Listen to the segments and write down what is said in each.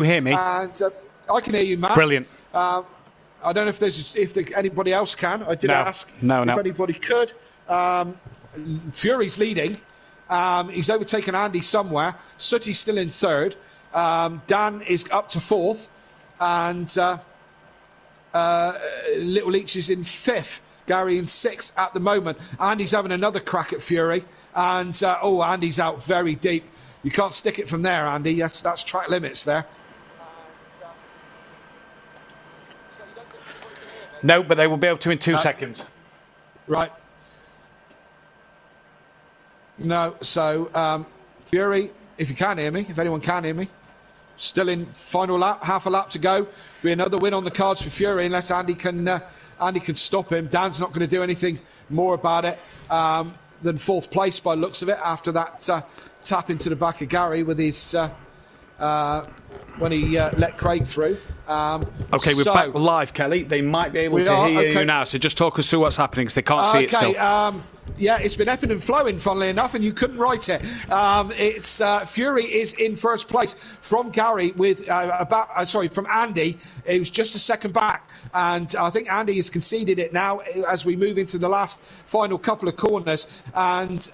You hear me? And I can hear you, Matt. Brilliant. I don't know if anybody else can. I did ask if anybody could. Fury's leading. He's overtaken Andy somewhere. Sooty's still in third. Dan is up to fourth. And Little Leach is in fifth. Gary in sixth at the moment. Andy's having another crack at Fury. And, Andy's out very deep. You can't stick it from there, Andy. Yes, that's track limits there. No, but they will be able to in 2 seconds. Right. No, so Fury, if you can hear me, if anyone can hear me, still in final lap, half a lap to go. Be another win on the cards for Fury unless Andy can stop him. Dan's not going to do anything more about it than fourth place by the looks of it after that tap into the back of Gary with his when he let Craig through. Okay, we're back live, Kelly. They might be able to hear you now, so just talk us through what's happening because they can't see it still. Yeah, it's been ebbing and flowing, funnily enough, and you couldn't write it. It's Fury is in first place from Gary with from Andy. It was just a second back, and I think Andy has conceded it now as we move into the last final couple of corners. And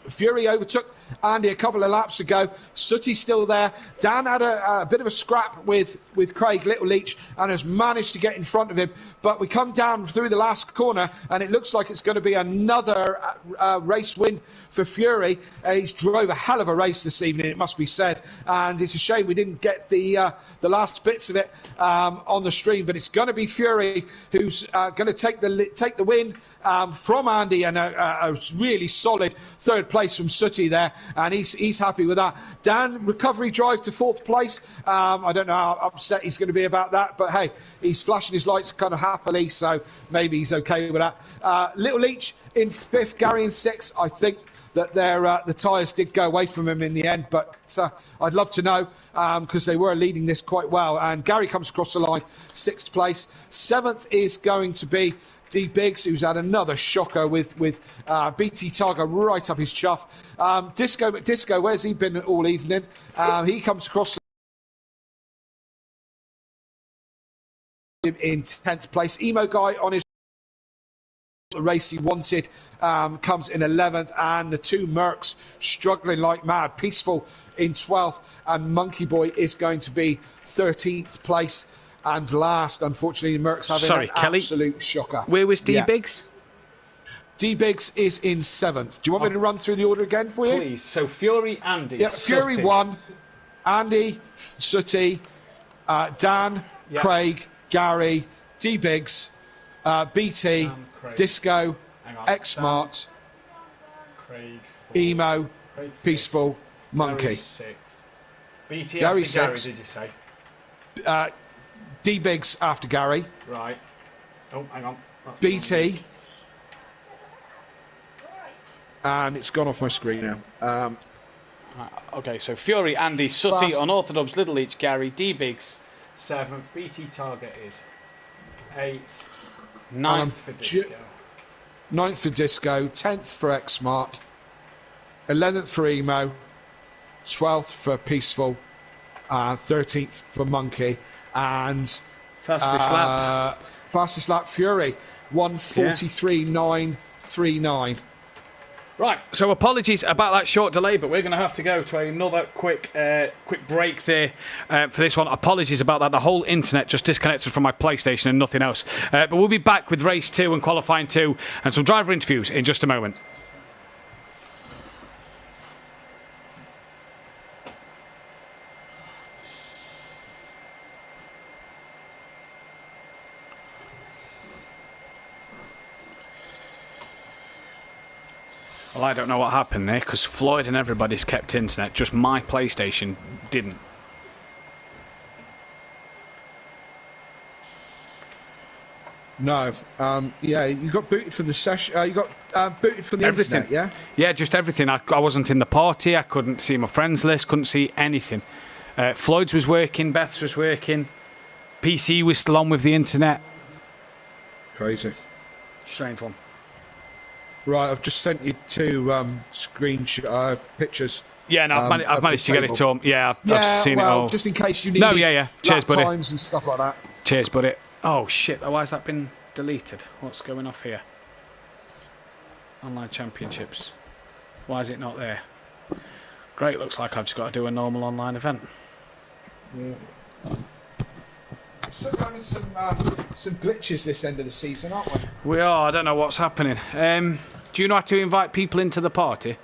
Fury overtook Andy a couple of laps ago. Sooty's still there. Dan had a bit of a scrap with Craig Little Leach and has managed to get in front of him. But we come down through the last corner and it looks like it's going to be another race win for Fury. He's drove a hell of a race this evening, it must be said. And it's a shame we didn't get the last bits of it on the stream. But it's going to be Fury who's going to take the win from Andy, and a really solid third place from Sooty there. And he's happy with that. Dan, recovery drive to fourth place. I don't know how upset he's going to be about that, but hey, he's flashing his lights kind of happily, so maybe he's okay with that. Little Leach in fifth, Gary in sixth. I think that the tyres did go away from him in the end, but I'd love to know because they were leading this quite well. And Gary comes across the line, sixth place. Seventh is going to be D Biggs, who's had another shocker with BT Targa right up his chuff. Disco, where's he been all evening? He comes across in 10th place. Emo Guy on his race he wanted comes in 11th, and the two Mercs struggling like mad. Peaceful in 12th, and Monkey Boy is going to be 13th place. And last, unfortunately, Merck's having an absolute shocker. Where was D Biggs? D Biggs is in 7th. Do you want me to run through the order again for you? Please. So Fury, Andy, yeah, Fury 1, Andy, Sooty, Dan, Craig, Gary, D Biggs, BT, Disco, X-Mart, Emo, Peaceful, Monkey. BT Gary after Gary, 6. did you say? D Biggs after Gary. Right. Oh, hang on. That's BT. And it's gone off my screen now. Okay, so Fury, Andy, Sooty, Unorthodox, Little Leach, Gary, D Biggs, 7th. BT Target is 8th. 9th for Disco. 9th for Disco. 10th for X-Mart. 11th for Emo. 12th for Peaceful. 13th for Monkey. And fastest lap Fury 1:43.939. Right, so apologies about that short delay, but we're going to have to go to another quick break there for this one. Apologies about that. The whole internet just disconnected from my PlayStation and nothing else. But we'll be back with race 2 and qualifying 2 and some driver interviews in just a moment. Well, I don't know what happened there because Floyd and everybody's kept internet, just my PlayStation didn't. No, yeah, you got booted from the session. You got booted from the internet, yeah? Yeah, just everything. I wasn't in the party. I couldn't see my friends list. Couldn't see anything. Floyd's was working. Beth's was working. PC was still on with the internet. Crazy. Strange one. Right, I've just sent you two pictures Yeah, no, I've managed to get it to him. Yeah, I've seen it all. Just in case you need Cheers, buddy. times and stuff like that. Cheers, buddy. Oh, shit. Why has that been deleted? What's going off here? Online championships. Why is it not there? Great, looks like I've just got to do a normal online event. So we're having some glitches this end of the season, aren't we? We are. I don't know what's happening. Do you know how to invite people into the party?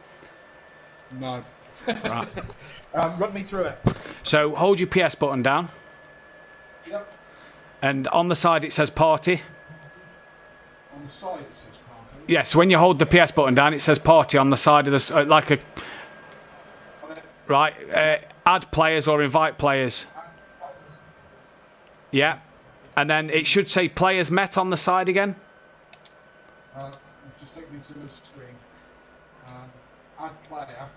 No. Right. Run me through it. So hold your PS button down. Yep. And on the side it says party. On the side it says party. Yes, when you hold the PS button down, it says party on the side of the like a. Right, add players or invite players. Yeah, and then it should say players met on the side again. Just take me to the screen. Add player.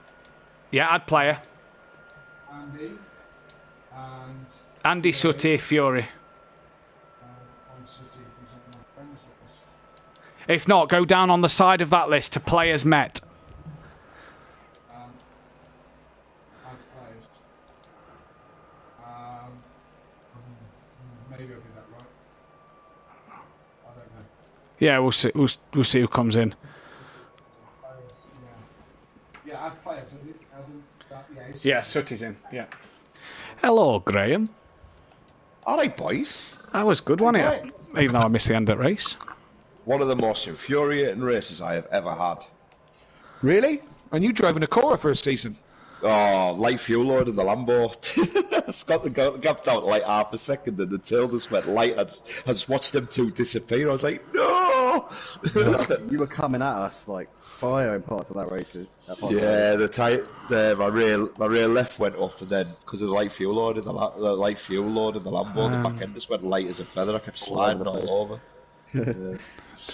Yeah, add player. Andy. And Andy Sutty Fury. on City, he's on my friends list. If not, go down on the side of that list to players met. Add players. Maybe I'll do that right. I don't know. Yeah, we'll see. We'll see who comes in. Players, yeah, add players. Yeah, Sutty's in. Yeah. Hello, Graham. All right, boys. That was good, wasn't it? Even though I missed the end of the race. One of the most infuriating races I have ever had. Really? And you drove in a Cora for a season? Oh, light fuel load in the Lambo. Scott the gap down to like half a second and the tail just went light. I just watched them two disappear. I was like, no! You were coming at us like fire in parts of that race. Yeah, my rear left went off, and then because of the light fuel load in the Lambo, the back end just went light as a feather. I kept sliding all over.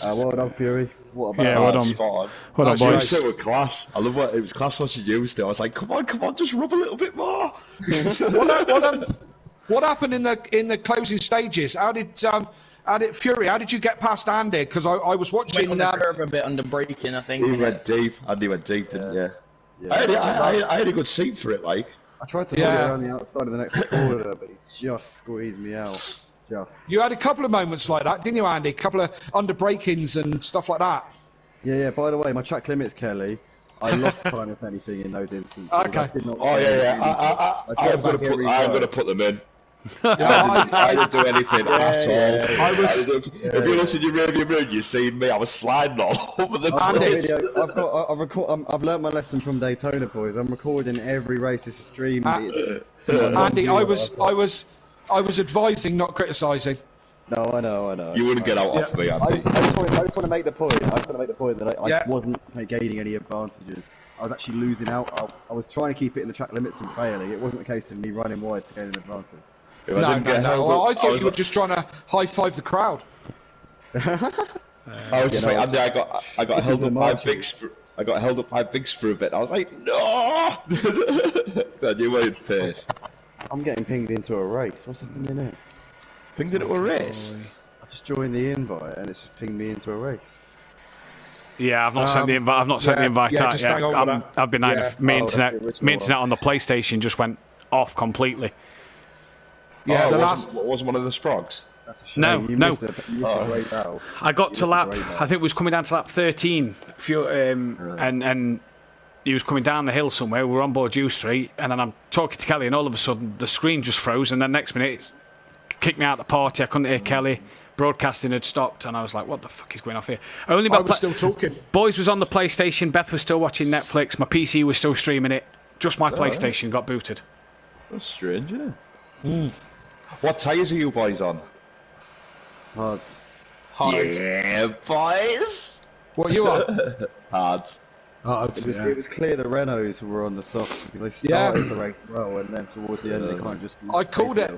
Well done, Fury. What about well done. Spot on. Well done, boys. It was class. I love it was class once you used it. I was like, come on, just rub a little bit more. What happened in the closing stages? How did Fury? How did you get past Andy? Because I was watching. Went on the curve a bit under braking, I think. Andy went deep, didn't you? Yeah. I had a good seat for it, like. I tried to hold it around the outside of the next corner, but he just squeezed me out. You had a couple of moments like that, didn't you, Andy? A couple of under break-ins and stuff like that. Yeah. By the way, my track limits, Kelly. I lost time, if anything, in those instances. Okay. I'm going to put them in. I didn't do anything at all. If you look at your rearview mirror, you see me. I was sliding all over the place. I've learnt my lesson from Daytona, boys. I'm recording every race is streamed. Andy, I was advising, not criticising. No, I know. You wouldn't get out off me, Andy. I just want to make the point. That I wasn't gaining any advantages. I was actually losing out. I was trying to keep it in the track limits and failing. It wasn't a case of me running wide to gain an advantage. I thought you were just trying to high five the crowd. I was just like, Andy, I got held up by Biggs. I got held up by Biggs for a bit. I was like, no. Then you weren't pissed. I'm getting pinged into a race. What's happening there? Pinged into a race? I just joined the invite and it's just pinged me into a race. Yeah, I've not sent the invite. I've not sent the invite out yet. I've been my internet on the PlayStation just went off completely. Yeah, wasn't one of the Sprogs. That's a shame. No. You missed a great battle. I got to lap. I think it was coming down to lap 13, and he was coming down the hill somewhere. We were on board U Street, and then I'm talking to Kelly, and all of a sudden the screen just froze, and then next minute it kicked me out of the party. I couldn't hear Kelly. Broadcasting had stopped, and I was like, "What the fuck is going off here?" I was still talking. Boys was on the PlayStation. Beth was still watching Netflix. My PC was still streaming it. Just my PlayStation got booted. That's strange, isn't it? What tyres are you boys on? Hards. Yeah, boys. What are you on? Hards. It was clear the Renaults were on the soft because they started the race well, and then towards the end they kind of just. I called it.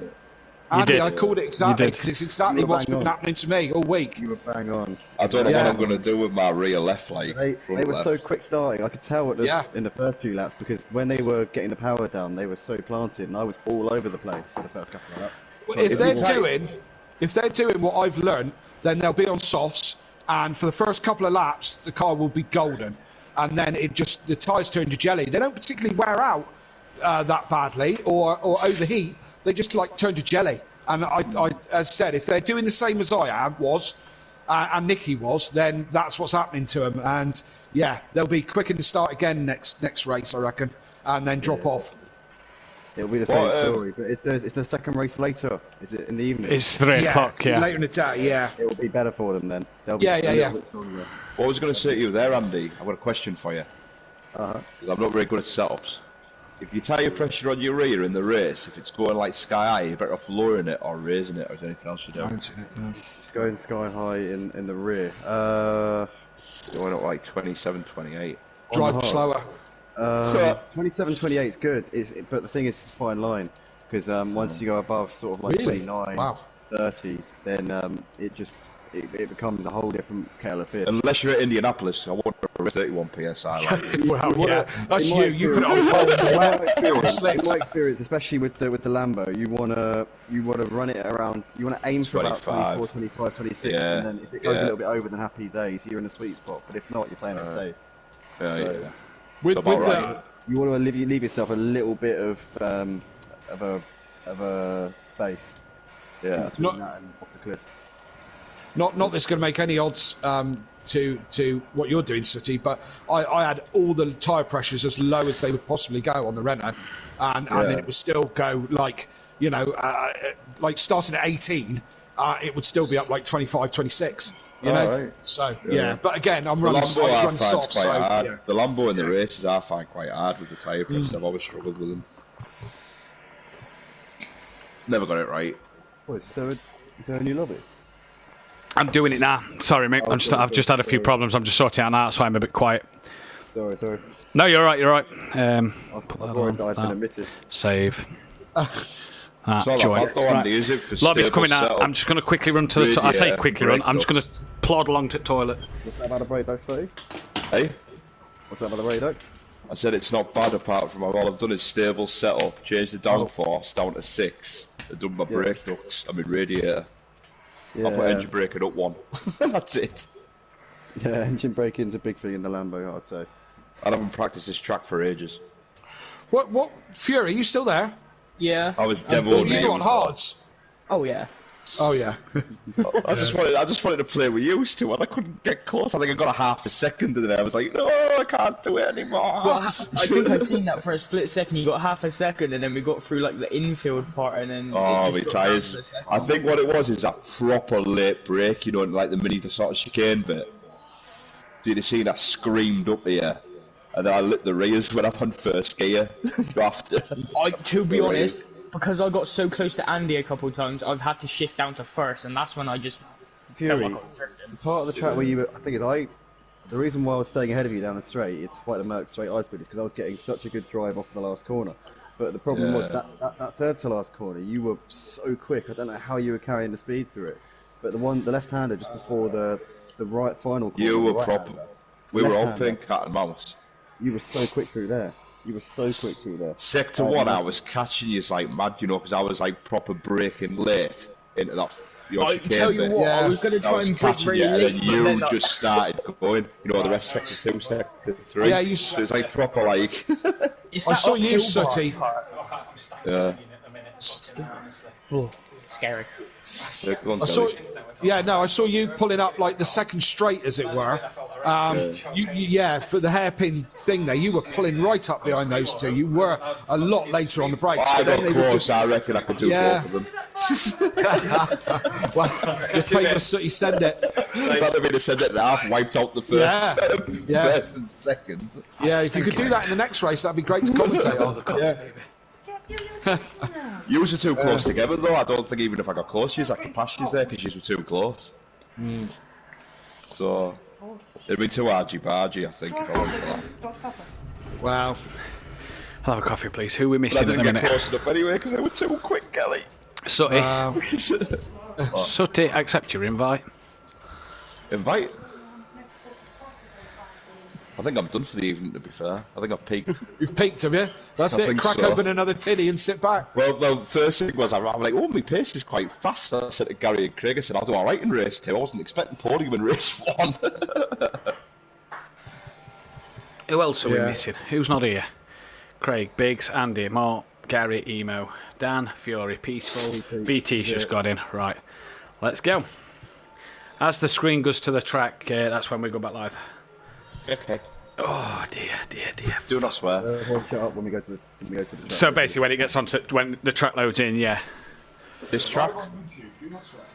Andy, I called it exactly because it's exactly what's been happening to me all week. You were bang on. I don't know what I'm going to do with my rear left leg. They were so quick starting. I could tell in the first few laps because when they were getting the power down, they were so planted, and I was all over the place for the first couple of laps. Well, if they're doing what I've learned, then they'll be on softs, and for the first couple of laps, the car will be golden. and then the tyres turn to jelly. They don't particularly wear out that badly or overheat. They just like turn to jelly. And I as I said, if they're doing the same as I was and Nicky was, then that's what's happening to them. And yeah, they'll be quicker to start again next race, I reckon, and then drop off. It'll be the same story, but it's the second race later. Is it in the evening? It's 3 o'clock, yeah. Later in the day, yeah. It'll be better for them then. They'll be yeah. What I was going to say to you there, Andy, I've got a question for you. Because I'm not very good at setups. If you tyre pressure on your rear in the race, if it's going like sky high, you're better off lowering it or raising it, or is there anything else you do? It's going sky high in the rear. Going up like 27, 28. Drive slower. 27, 28 is good, but the thing is, it's a fine line, because once you go above sort of like 29, 30, then it becomes a whole different kettle of fish. Unless you're at Indianapolis, I want to 31 psi. Well, yeah, that's you. You put it on in my experience, especially with the Lambo, you wanna run it around. You wanna aim for about 24, 25, 26, and then if it goes a little bit over, then happy days, you're in a sweet spot. But if not, you're playing it safe. With you want to leave yourself a little bit of a space. Yeah, between that and off the cliff. Not that's going to make any odds to what you're doing, Sooty, but I had all the tyre pressures as low as they would possibly go on the Renault, and then it would still go like, like starting at 18, it would still be up like 25, 26. You know, right. So but again, I'm running soft. The Lambo in the races I find quite hard with the tyre pressures. I've always struggled with them. Never got it right. What, is there a new lobby? I'm doing it now. Sorry, mate. I've just had a few problems. I'm just sorting out now. That's why I'm a bit quiet. Sorry. No, you're right. I was worried that I'd been omitted. Save. Join. Lobby's coming out. I'm just going to quickly run to the toilet. I say quickly run. I'm just going to plod along to the toilet. What's that about the brake ducts, Steve? Hey? What's that about the brake ducts? I said it's not bad apart from all I've done is stable setup, changed the downforce down to 6, I've done my brake ducts, I mean radiator. I'll put engine braking up 1. That's it. Yeah, engine braking's a big thing in the Lambo, I'd say. I haven't practiced this track for ages. What Fury, are you still there? Yeah. I was devil. You on hards? Oh yeah. Oh yeah. I just wanted to play with you two, and I couldn't get close. I think I got a half a second, and then I was like, no, I can't do it anymore. Well, I think I've seen that for a split second. You got half a second, and then we got through like the infield part, and then my tyres. I think what it was is that proper late break, like the mini sort of chicane bit. Did you see that screamed up here? And then I lit the rears when I'm on first gear after. To be honest, because I got so close to Andy a couple of times, I've had to shift down to first, and that's when I just felt like I was drifting. Part of the track where you were, I think the reason why I was staying ahead of you down the straight, despite the Merc straight high speed, is because I was getting such a good drive off the last corner. But the problem was that third to last corner, you were so quick. I don't know how you were carrying the speed through it. But the left-hander just before the right final corner. You were proper. We were all playing cat and mouse. You were so quick through there. Sector 1, I was catching you like mad, because I was like proper braking late into that. I tell you what, I was going to try and brake very late. And you just started going. The rest sector 2, sector 3. Yeah, so it's like proper like. I saw you, Sooty. Yeah. Scary. I saw you pulling up like the second straight, as it were. For the hairpin thing there, you were pulling right up behind those two. You were a lot later on the brakes. I got close. I reckon I could do both of them. Well, your famous Sooty send it. That would be the send it half wiped out the first and second. Yeah, if you could do that in the next race, that'd be great to commentate on. You were too close together, though. I don't think even if I got close, I could pass you there because you were too close. So it'd be too argy-bargy, I think, if I went for that. Wow. I'll have a coffee, please. Who are we missing at the minute? I didn't get close enough anyway because they were too quick, Kelly. Sooty. Sooty, accept your invite. Invite? I think I'm done for the evening, to be fair. I think I've peaked. You've peaked, have you? That's it. Crack open another tinny and sit back. Well, first thing was, I'm like, my pace is quite fast. So I said to Gary and Craig, I said, I'll do all right in race 2. I wasn't expecting podium in race 1. Who else are we missing? Who's not here? Craig, Biggs, Andy, Mark, Gary, Emo, Dan, Fury, Peaceful. BT's just got in. Right, let's go. As the screen goes to the track, that's when we go back live. Okay. Oh dear. Do not swear. Hold shut up when we go to the track. So basically, when it gets on to when the track loads in, yeah. This track. Do not swear.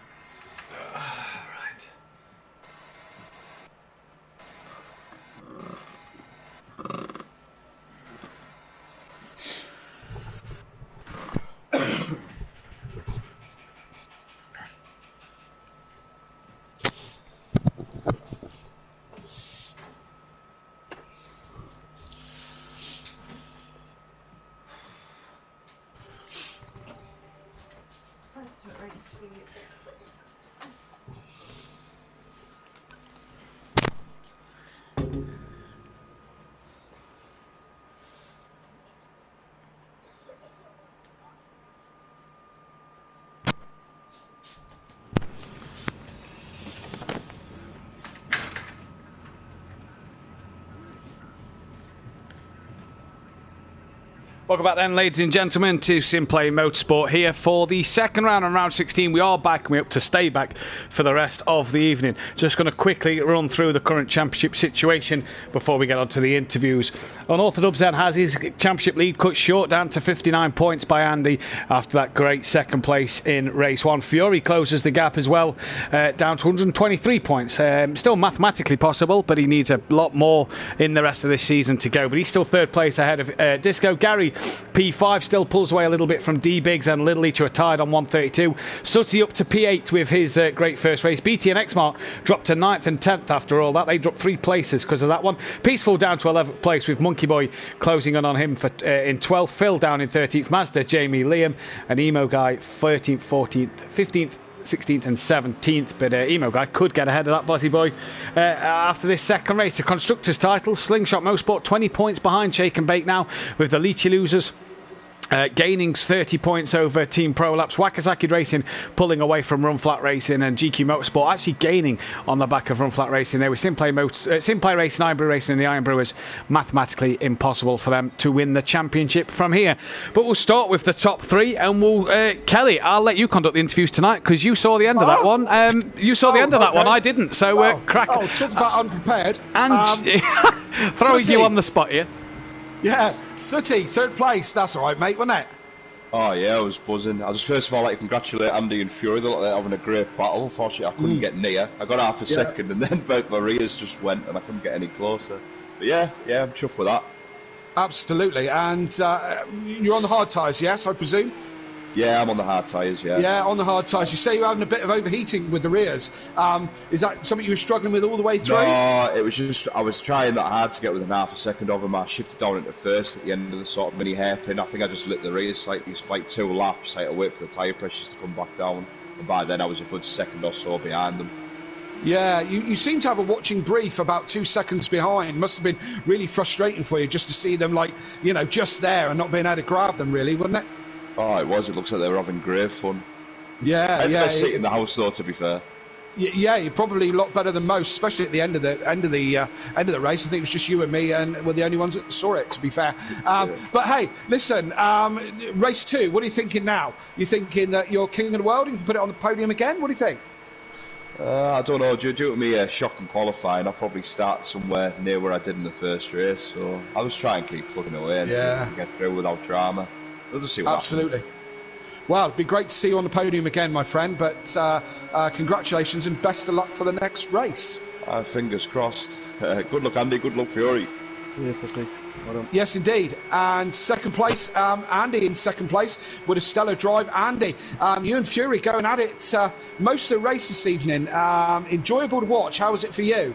Welcome back then, ladies and gentlemen, to SimPlay Motorsport here for the second round on round 16. We are back and we hope to stay back for the rest of the evening. Just going to quickly run through the current championship situation before we get on to the interviews. Unorthodox then has his championship lead cut short down to 59 points by Andy after that great second place in race one. Fury closes the gap as well, down to 123 points. Still mathematically possible, but he needs a lot more in the rest of this season to go. But he's still third place ahead of Disco. Gary P5 still pulls away a little bit from D Biggs and Little Leach, who are tied on 132. Sutty up to P8 with his great first race. BT and Xmark dropped to 9th and 10th after all that. They dropped 3 places because of that one. Peaceful down to 11th place with Monkey Boy closing in on him for in 12th. Phil down in 13th. Mazda, Jamie, Liam and Emo Guy 13th, 14th, 15th. 16th and 17th, but Emo Guy could get ahead of that Bozzy Boy after this second race. The Constructors' title, Slingshot Motorsport 20 points behind Shake and Bake now, with the Leachy losers gaining 30 points over Team Prolapse. Wakazaki Racing pulling away from Run Flat Racing, and GQ Motorsport actually gaining on the back of Run Flat Racing. They were SimPlay Racing, Iron Brew Racing and the Iron Brewers. Mathematically impossible for them to win the championship from here. But we'll start with the top 3, and we'll Kelly, I'll let you conduct the interviews tonight because you saw the end of that one. You saw the end of that one, I didn't. So crack. Oh, talk about unprepared. And throwing you on the spot here. Yeah, Sooty, third place. That's all right, mate, wasn't it? Oh yeah, I was buzzing. I just first of all like to congratulate Andy and Fury. They look like they're having a great battle. Unfortunately, I couldn't get near. I got half a second, and then both my rears just went, and I couldn't get any closer. But yeah, I'm chuffed with that. Absolutely. And you're on the hard tyres, yes, I presume? Yeah, I'm on the hard tyres, yeah. Yeah, on the hard tyres. You say you're having a bit of overheating with the rears. Is that something you were struggling with all the way through? No, it was just, I was trying that hard to get within half a second of him. I shifted down into first at the end of the sort of mini hairpin. I think I just lit the rears slightly. It's like 2 laps. I had to wait for the tyre pressures to come back down. And by then I was a good second or so behind them. Yeah, you seem to have a watching brief about 2 seconds behind. Must have been really frustrating for you just to see them, like, you know, just there and not being able to grab them, really, wouldn't it? Oh, it was. It looks like they were having great fun. Yeah, I had the best seat in the house, though, to be fair. Yeah, you're probably a lot better than most, especially at the end of the race. I think it was just you and me, and we're the only ones that saw it. To be fair, but hey, listen, race 2. What are you thinking now? You thinking that you're king of the world and you can put it on the podium again? What do you think? I don't know. Due to me shocking qualifying, I'll probably start somewhere near where I did in the first race. So I'll just try and keep plugging away and see if I can get through without drama. We'll just see what Absolutely. happens. Well, it'd be great to see you on the podium again, my friend, but congratulations and best of luck for the next race. Fingers crossed. Good luck, Andy. Good luck, Fury. Yes, I see. Well done. Yes, indeed. And second place, Andy in second place with a stellar drive. Andy, you and Fury going at it most of the race this evening. Enjoyable to watch. How was it for you?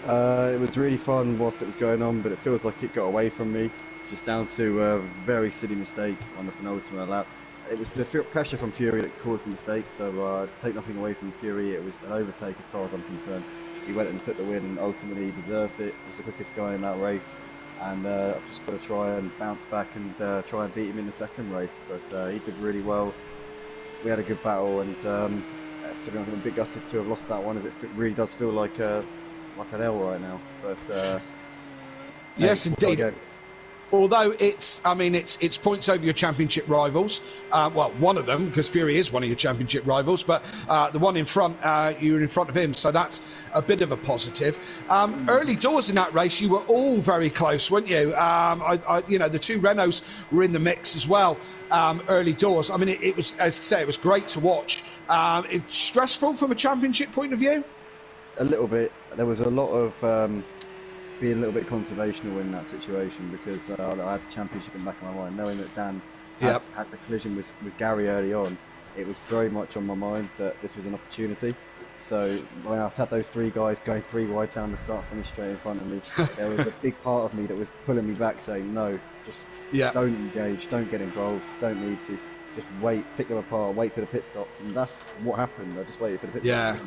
It was really fun whilst it was going on, but it feels like it got away from me. Just down to a very silly mistake on the penultimate lap. It was the pressure from Fury that caused the mistake, so take nothing away from Fury. It was an overtake as far as I'm concerned. He went and took the win, and ultimately he deserved it. He was the quickest guy in that race, and I've just got to try and bounce back and try and beat him in the second race. But he did really well. We had a good battle, and to be honest, I'm a bit gutted to have lost that one, as it really does feel like an L right now. But Yes, indeed. Although it's points over your championship rivals. Well, one of them, because Fury is one of your championship rivals, but the one in front, you're in front of him, so that's a bit of a positive. Early doors in that race, you were all very close, weren't you? The two Renaults were in the mix as well. Early doors. I mean, it was, as I say, it was great to watch. It's stressful from a championship point of view. A little bit. There was a lot of. Being a little bit conservational in that situation because I had the championship in the back of my mind, knowing that Dan had the collision with Gary early on. It was very much on my mind that this was an opportunity. So when I had those three guys going 3 wide down the start finish straight in front of me, there was a big part of me that was pulling me back, saying no, just don't engage, don't get involved, don't need to, just wait, pick them apart, wait for the pit stops, and that's what happened. I just waited for the pit stops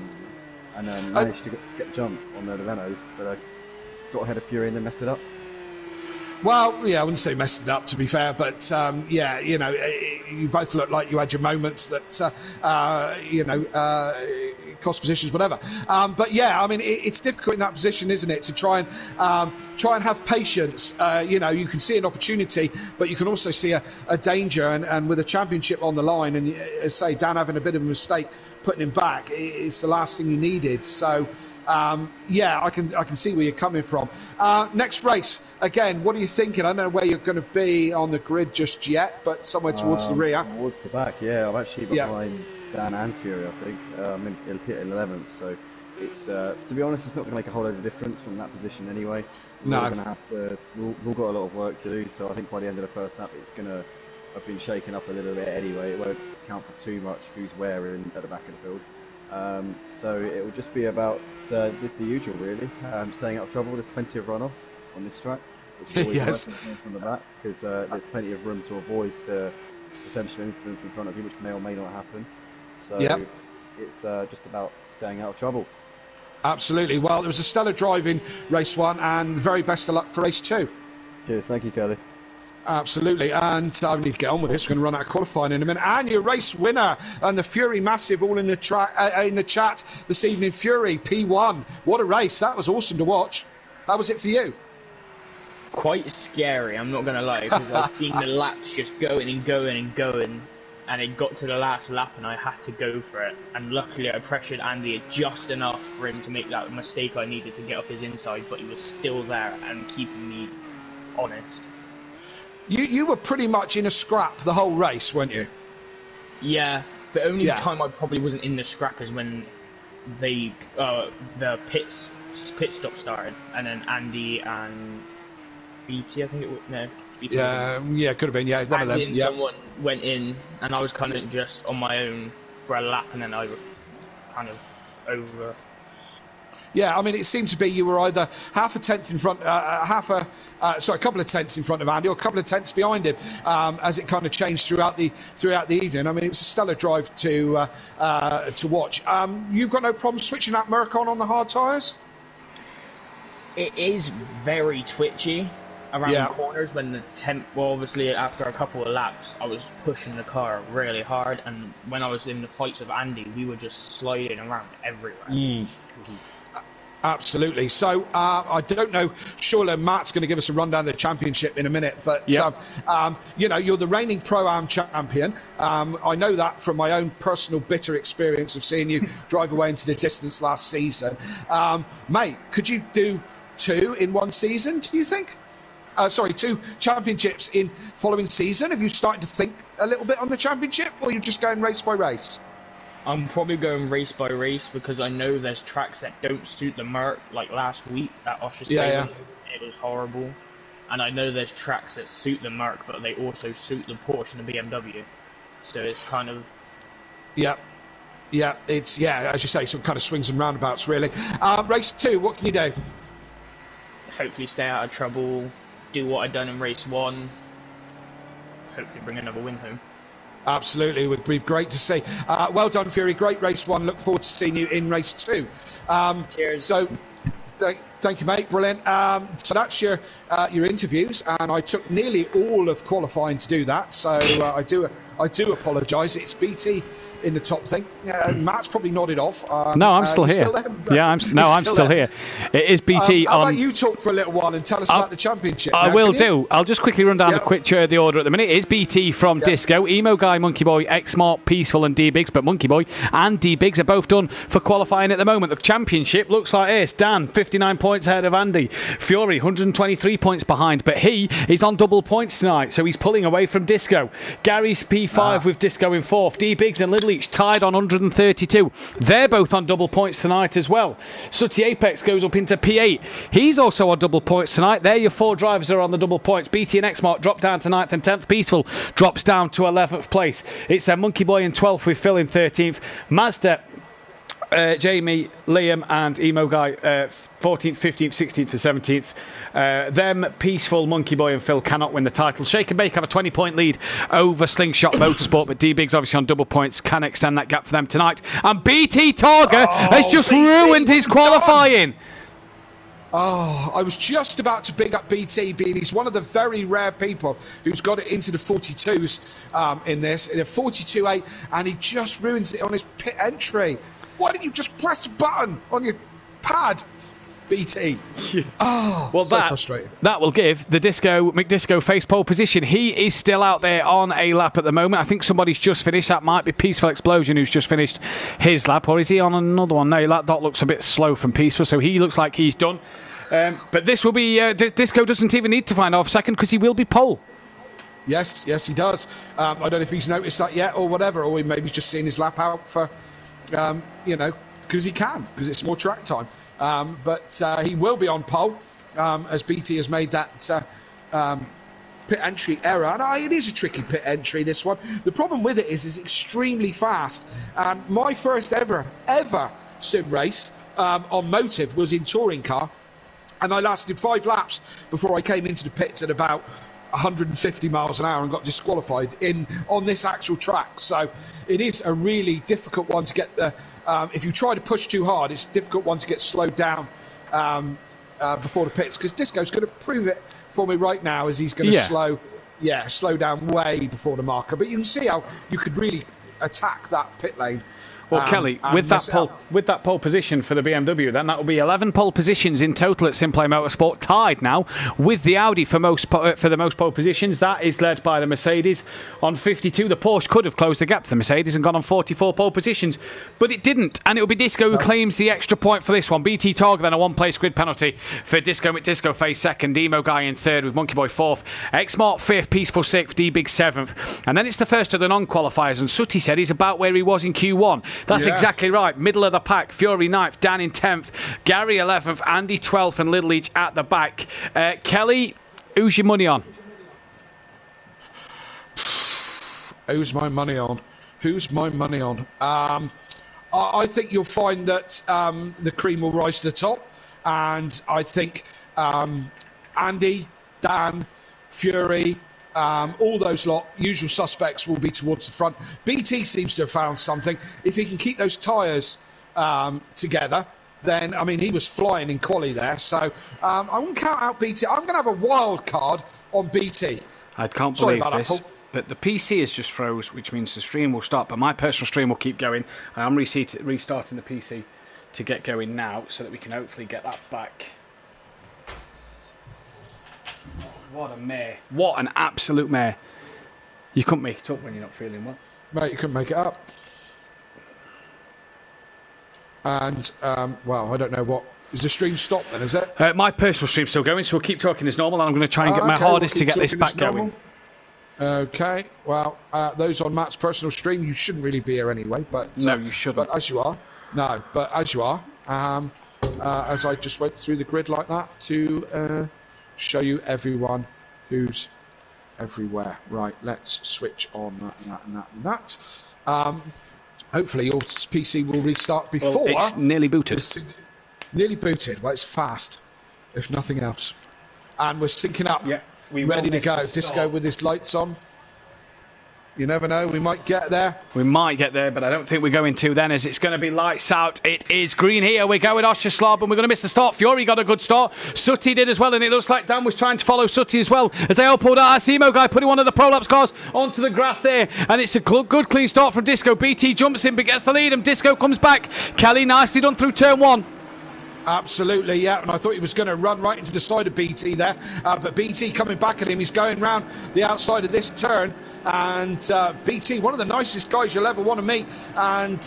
and managed to get the jump on the Renaults, but I got ahead of Fury and then messed it up. Well, yeah, I wouldn't say messed it up, to be fair, but you both looked like you had your moments that, cost positions, whatever. But yeah, I mean, it's difficult in that position, isn't it, to try and have patience. You can see an opportunity, but you can also see a danger, and with a championship on the line, and as say, Dan having a bit of a mistake putting him back, it's the last thing he needed. So. I can see where you're coming from. Next race, again, what are you thinking? I don't know where you're going to be on the grid just yet, but somewhere towards the rear. Towards the back, yeah. I'm actually behind Dan and Fury, I think. I'm in 11th, so it's to be honest, it's not going to make a whole lot of difference from that position anyway. No. We're going to have to. We've got a lot of work to do, so I think by the end of the first lap, it's going to have been shaken up a little bit anyway. It won't count for too much who's where at the back of the field. So it will just be about the usual, really. Staying out of trouble. There's plenty of runoff on this track, which is always yes. nice from the back because there's plenty of room to avoid the potential incidents in front of you, which may or may not happen. So it's just about staying out of trouble. Absolutely. Well, it was a stellar drive in race 1, and the very best of luck for race 2. Cheers. Thank you, Kelly. Absolutely, and I need to get on with this. We're going to run out of qualifying in a minute. And your race winner and the Fury Massive all in the chat this evening. Fury P1. What a race! That was awesome to watch. How was it for you? Quite scary, I'm not going to lie, because I've seen the laps just going and going and going, and it got to the last lap and I had to go for it. And luckily I pressured Andy just enough for him to make that mistake I needed to get up his inside, but he was still there and keeping me honest. You were pretty much in a scrap the whole race, weren't you? Yeah, the only time I probably wasn't in the scrap is when the pit stop started, and then Andy and BT, I think it was, no, BT. Yeah, could have been, one of them. And someone went in, and I was kind of just on my own for a lap, and then I was kind of over. Yeah, I mean, it seemed to be you were either half a tenth in front, a couple of tenths in front of Andy, or a couple of tenths behind him, as it kind of changed throughout the evening. I mean, it was a stellar drive to watch. You've got no problem switching that Merc on the hard tyres? It is very twitchy around the corners when the obviously after a couple of laps, I was pushing the car really hard, and when I was in the fights with Andy, we were just sliding around everywhere. Absolutely. So I don't know. Surely Matt's going to give us a rundown of the championship in a minute. But you're the reigning Pro-Am champion. I know that from my own personal bitter experience of seeing you drive away into the distance last season. Mate, could you do 2 in one season? Do you think? 2 championships in following season. Have you started to think a little bit on the championship, or you're just going race by race? I'm probably going race by race because I know there's tracks that don't suit the Merc, like last week at Osher it was horrible. And I know there's tracks that suit the Merc, but they also suit the Porsche and the BMW. So it's kind of... It's, as you say, some kind of swings and roundabouts, really. Race 2, what can you do? Hopefully stay out of trouble, do what I've done in race 1, hopefully bring another win home. Absolutely, it would be great to see. Well done, Fury. Great race 1. Look forward to seeing you in race 2. Cheers. So, Thank you, mate. Brilliant. So that's your interviews, and I took nearly all of qualifying to do that. So I do apologise. It's BT in the top thing. Matt's probably nodded off. No, I'm still here. I'm still here. It is BT how on. about you talk for a little while and tell us about the championship? I will do. I'll just quickly run down the order at the minute. It is BT from Disco, Emo Guy, Monkey Boy, X-Mart, Peaceful and D-Biggs, but Monkey Boy and D-Biggs are both done for qualifying at the moment. The championship looks like this. Dan, 59 points ahead of Andy. Fury, 123 points behind, but he is on double points tonight, so he's pulling away from Disco. Gary's P5 with Disco in 4th. D-Biggs and Little Each tied on 132. They're both on double points tonight as well. Sooty Apex goes up into P8. He's also on double points tonight. There your 4 drivers are on the double points. BT and X-Mart drop down to 9th and 10th. Peaceful drops down to 11th place. It's Monkey Boy in 12th with Phil in 13th. Mazda, Jamie, Liam and Emo Guy 14th, 15th, 16th and 17th. Them, Peaceful, Monkey Boy and Phil cannot win the title. Shake and Bake have a 20-point lead over Slingshot Motorsport, but D-Biggs obviously on double points can extend that gap for them tonight. And BT Targa has just ruined his qualifying. Oh, I was just about to big up BT, being he's one of the very rare people who's got it into the 42s in this, in a 42.8, and he just ruins it on his pit entry. Why didn't you just press the button on your pad, BT? Oh, well, so frustrating. That will give the McDisco face pole position. He is still out there on a lap at the moment. I think somebody's just finished. That might be Peaceful Explosion who's just finished his lap, or is he on another one? No, that dot looks a bit slow from Peaceful, so he looks like he's done. But this will be Disco doesn't even need to find off second because he will be pole. Yes, he does. I don't know if he's noticed that yet or whatever, or maybe he's just seeing his lap out for, because he can, because it's more track time. But he will be on pole as BT has made that pit entry error. And it is a tricky pit entry, this one. The problem with it is it's extremely fast. My first ever sim race on Motive was in touring car, and I lasted 5 laps before I came into the pits at about 150 miles an hour and got disqualified on this actual track. So it is a really difficult one to get the if you try to push too hard, it's a difficult one to get slowed down before the pits, because Disco's going to prove it for me right now, as he's going to slow down way before the marker. But you can see how you could really attack that pit lane. Well, Kelly, with that pole position for the BMW, then that will be 11 pole positions in total at SimPlay Motorsport, tied now with the Audi for the most pole positions. That is led by the Mercedes on 52. The Porsche could have closed the gap to the Mercedes and gone on 44 pole positions, but it didn't, and it will be Disco who claims the extra point for this one. BT Targa then a 1-place grid penalty for Disco McDisco face second, Emo Guy in third with Monkey Boy 4th, X-Mart 5th, Peaceful 6th, D-Big 7th, and then it's the first of the non-qualifiers, and Sooty said he's about where he was in Q1. That's exactly right. Middle of the pack. Fury 9th, Dan in 10th, Gary 11th, Andy 12th, and Little Each at the back. Kelly, who's your money on? Who's my money on? I think you'll find that the cream will rise to the top, and I think Andy, Dan, Fury, all those usual suspects will be towards the front. BT seems to have found something. If he can keep those tyres together, then, I mean, he was flying in quali there. So I won't count out BT. I'm going to have a wild card on BT. I can't believe this, but the PC is just froze, which means the stream will stop, but my personal stream will keep going. I'm restarting the PC to get going now so that we can hopefully get that back. What a mare. What an absolute mare. You couldn't make it up when you're not feeling well. Mate, you couldn't make it up. And, well, I don't know what... Is the stream stopped then, is it? My personal stream's still going, so we'll keep talking as normal, and I'm going to try and get my hardest to get this back going. Okay, well, those on Matt's personal stream, you shouldn't really be here anyway, but... no, you shouldn't. But as you are. No, but as you are, as I just went through the grid like that to... show you everyone who's everywhere. Right, let's switch on that. Hopefully your PC will restart before. Well, it's nearly booted. Nearly booted. Well, it's fast, if nothing else. And we're syncing up. Yeah, ready to go. Disco with his lights on. You never know, we might get there. We might get there, but I don't think we're going to then, as it's going to be lights out. It is green here. We're going Osherslav, and we're going to miss the start. Fury got a good start. Sutty did as well, and it looks like Dan was trying to follow Sutty as well. As they all pulled out, Asimo guy putting one of the Prolapse cars onto the grass there, and it's a good clean start from Disco. BT jumps in, but gets the lead, and Disco comes back. Kelly nicely done through turn 1. Absolutely, yeah, and I thought he was going to run right into the side of BT there, but BT coming back at him, he's going round the outside of this turn, and BT, one of the nicest guys you'll ever want to meet, and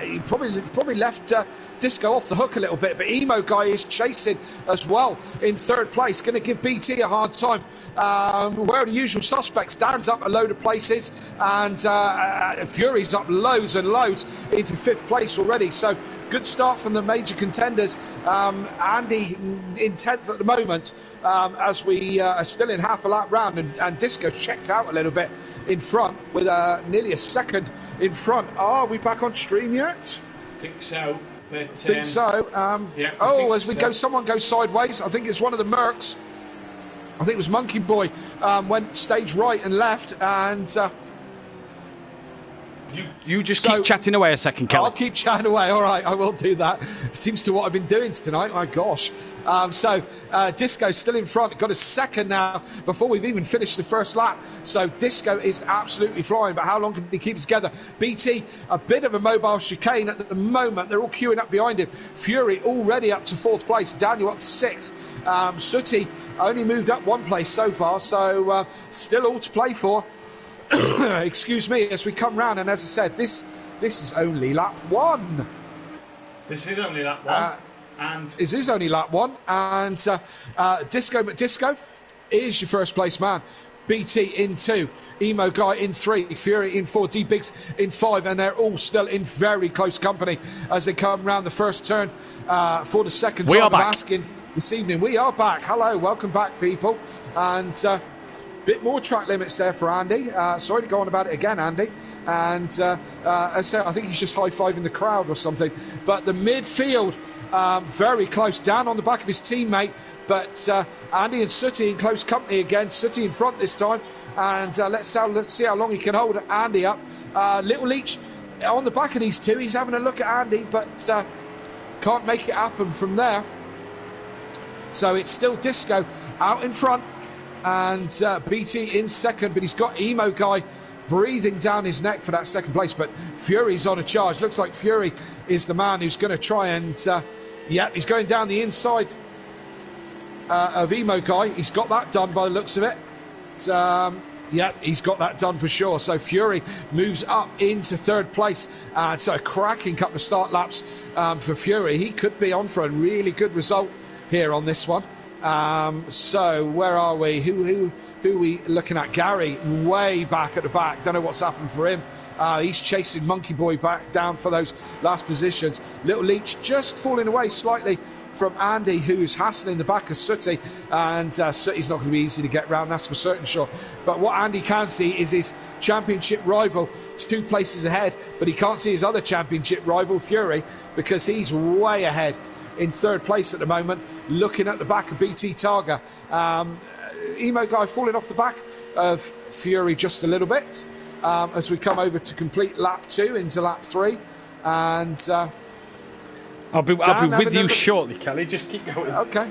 he probably left Disco off the hook a little bit, but Emo guy is chasing as well in third place, going to give BT a hard time. Where are the usual suspects? Dan's up a load of places, and Fury's up loads and loads into 5th place already, so good start from the major contenders. Andy in 10th at the moment, as we are still in half a lap round, and Disco checked out a little bit in front with nearly a second in front. Are we back on stream yet? I think so. But, think so. Yeah, as we go, someone goes sideways. I think it's one of the Mercs. I think it was Monkey Boy. Went stage right and left, and you just keep chatting away a second, Kelly. I'll keep chatting away. All right, I will do that. Seems to what I've been doing tonight. My gosh. Disco's still in front. Got a second now before we've even finished the first lap. So Disco is absolutely flying. But how long can he keep it together? BT, a bit of a mobile chicane at the moment. They're all queuing up behind him. Fury already up to 4th place. Daniel up to 6th. Sooty only moved up 1 place so far. So still all to play for. Excuse me, as we come round, and as I said, this is only lap 1. This is only lap 1. And it is only lap 1, and Disco McDisco is your first place man. BT in 2, Emo Guy in 3, Fury in 4, D-Bigs in 5, and they're all still in very close company as they come round the first turn for the second time of asking this evening. We are back. Hello, welcome back, people. And bit more track limits there for Andy. Sorry to go on about it again, Andy. And as I said, I think he's just high-fiving the crowd or something. But the midfield, very close, down on the back of his teammate. But Andy and Sooty in close company again. Sooty in front this time. And let's see how long he can hold Andy up. Little Leach on the back of these two. He's having a look at Andy, but can't make it happen from there. So it's still Disco out in front. And BT in second, but he's got Emo Guy breathing down his neck for that second place. But Fury's on a charge. Looks like Fury is the man who's going to try and... he's going down the inside of Emo Guy. He's got that done by the looks of it. He's got that done for sure. So Fury moves up into 3rd place. So a cracking couple of start laps for Fury. He could be on for a really good result here on this one. So where are we? Who are we looking at? Gary way back at the back. Don't know what's happened for him. He's chasing Monkey Boy back down for those last positions. Little Leach just falling away slightly from Andy, who's hassling the back of Sooty, and Sooty's not going to be easy to get round, that's for certain sure. But what Andy can see is his championship rival 2 places ahead, but he can't see his other championship rival Fury, because he's way ahead in 3rd place at the moment, looking at the back of BT Targa. Emo Guy falling off the back of Fury just a little bit as we come over to complete lap 2 into lap 3. And I'll be with you shortly, Kelly. Just keep going. Okay,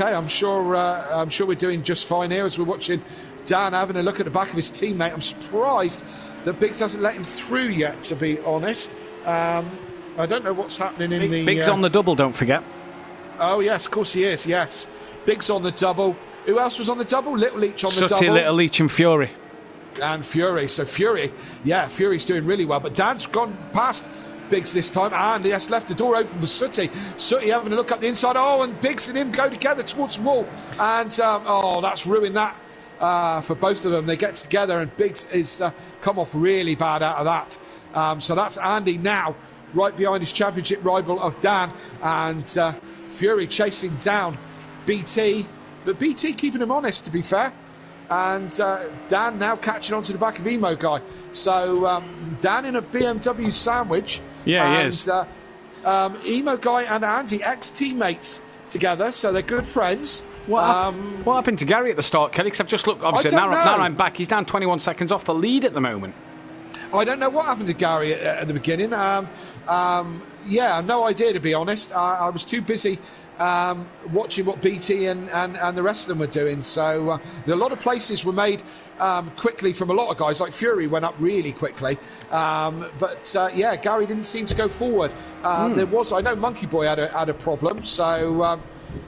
I'm sure we're doing just fine here as we're watching Dan having a look at the back of his teammate. I'm surprised that Biggs hasn't let him through yet, to be honest. I don't know what's happening in the... Biggs on the double, don't forget. Oh, yes, of course he is, yes. Biggs on the double. Who else was on the double? Little Leach on the double. Little Leach and Fury. And Fury. So Fury's doing really well. But Dan's gone past Biggs this time, and he has left the door open for Sooty. Sooty having a look up the inside. Oh, and Biggs and him go together towards the wall. And, that's ruined that for both of them. They get together, and Biggs is come off really bad out of that. So that's Andy now, right behind his championship rival of Dan, and Fury chasing down BT, but BT keeping him honest, to be fair, and Dan now catching on to the back of Emo Guy. So Dan in a BMW sandwich. Yeah, he is. Emo Guy and Andy, ex-teammates together, so they're good friends. What happened to Gary at the start, Kelly? Because I've just looked, obviously, now I'm back. He's down 21 seconds off the lead at the moment. I don't know what happened to Gary at the beginning. Yeah, no idea, to be honest. I was too busy watching what BT and the rest of them were doing. So a lot of places were made quickly from a lot of guys. Like Fury went up really quickly. But Gary didn't seem to go forward. I know Monkey Boy had a problem. So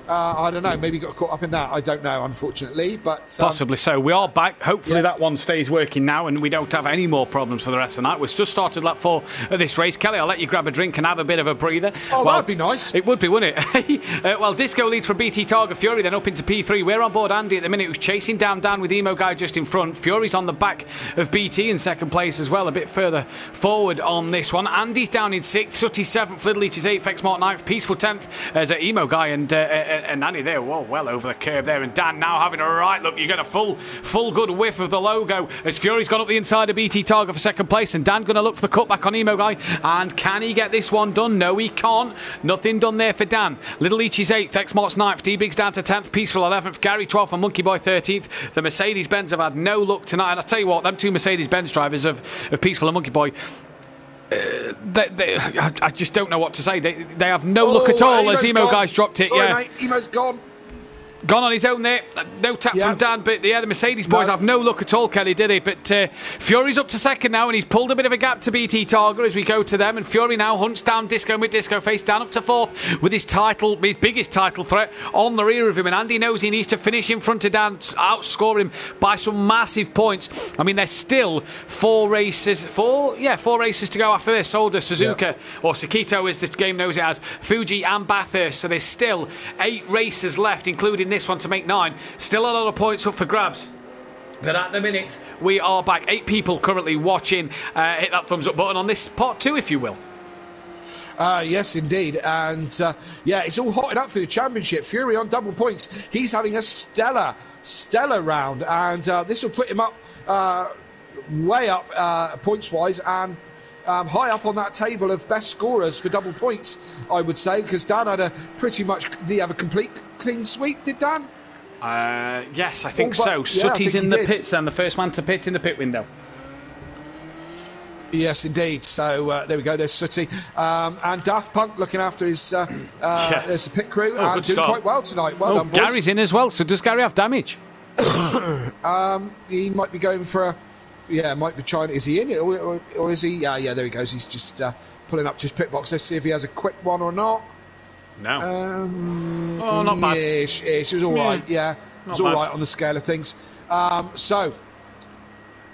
I don't know, maybe got caught up in that. I don't know, unfortunately, but possibly so. We are back. Hopefully that one stays working now and we don't have any more problems for the rest of the night. We've just started lap 4 of this race. Kelly, I'll let you grab a drink and have a bit of a breather. That'd be nice. It would be, wouldn't it? Well, Disco leads from BT Targa. Fury then up into P3. We're on board Andy at the minute, who's chasing down Dan with Emo Guy just in front. Fury's on the back of BT in second place as well, a bit further forward on this one. Andy's down in 6th, Sutty 7th, Little Leach is 8th, Xmart 9th, Peaceful 10th as Emo Guy and Andy there, well over the curve there, and Dan now having a right look. You get a full good whiff of the logo as Fury's gone up the inside of BT Targa for second place, and Dan going to look for the cutback on Emo Guy. And can he get this one done? No, he can't. Nothing done there for Dan. Little Leach is 8th, Xmart's 9th, D-Big's down to 10th, Peaceful 11th, Gary 12th, and Monkey Boy 13th. The Mercedes-Benz have had no luck tonight, and I tell you what, them two Mercedes-Benz drivers of Peaceful and Monkey Boy, I just don't know what to say. They have no luck at all as Emo Guy's dropped it. Sorry, mate, Emo's gone on his own there. No tap from Dan, but the Mercedes boys have no luck at all, Kelly, did they? But Fury's up to second now, and he's pulled a bit of a gap to BT Targa as we go to them, and Fury now hunts down Disco with Disco Face down up to 4th with his biggest title threat on the rear of him, and Andy knows he needs to finish in front of Dan, outscore him by some massive points. I mean, there's still 4 races to go after this. Solder, Suzuka, or Sakito as the game knows it as, Fuji and Bathurst, so there's still 8 races left, including this one to make 9. Still a lot of points up for grabs. But at the minute, we are back. 8 people currently watching. Hit that thumbs up button on this part 2, if you will. Yes, indeed. And it's all hotted up for the championship. Fury on double points. He's having a stellar round. And this will put him up, way up points-wise, and high up on that table of best scorers for double points, I would say, because Dan had did he have a complete clean sweep, did Dan? Yes, I think so. Sutty's in the pits then, the first man to pit in the pit window. Yes, indeed. So there we go. There's Sutty. And Daft Punk looking after his there's the pit crew and doing quite well tonight. Well done, boys. Gary's in as well, so does Gary have damage? He might be going for might be trying. Is he in it, or is he? Yeah, there he goes. He's just pulling up to his pit box. Let's see if he has a quick one or not. No. Not bad. Ish. It was all right. Yeah, it was all right on the scale of things.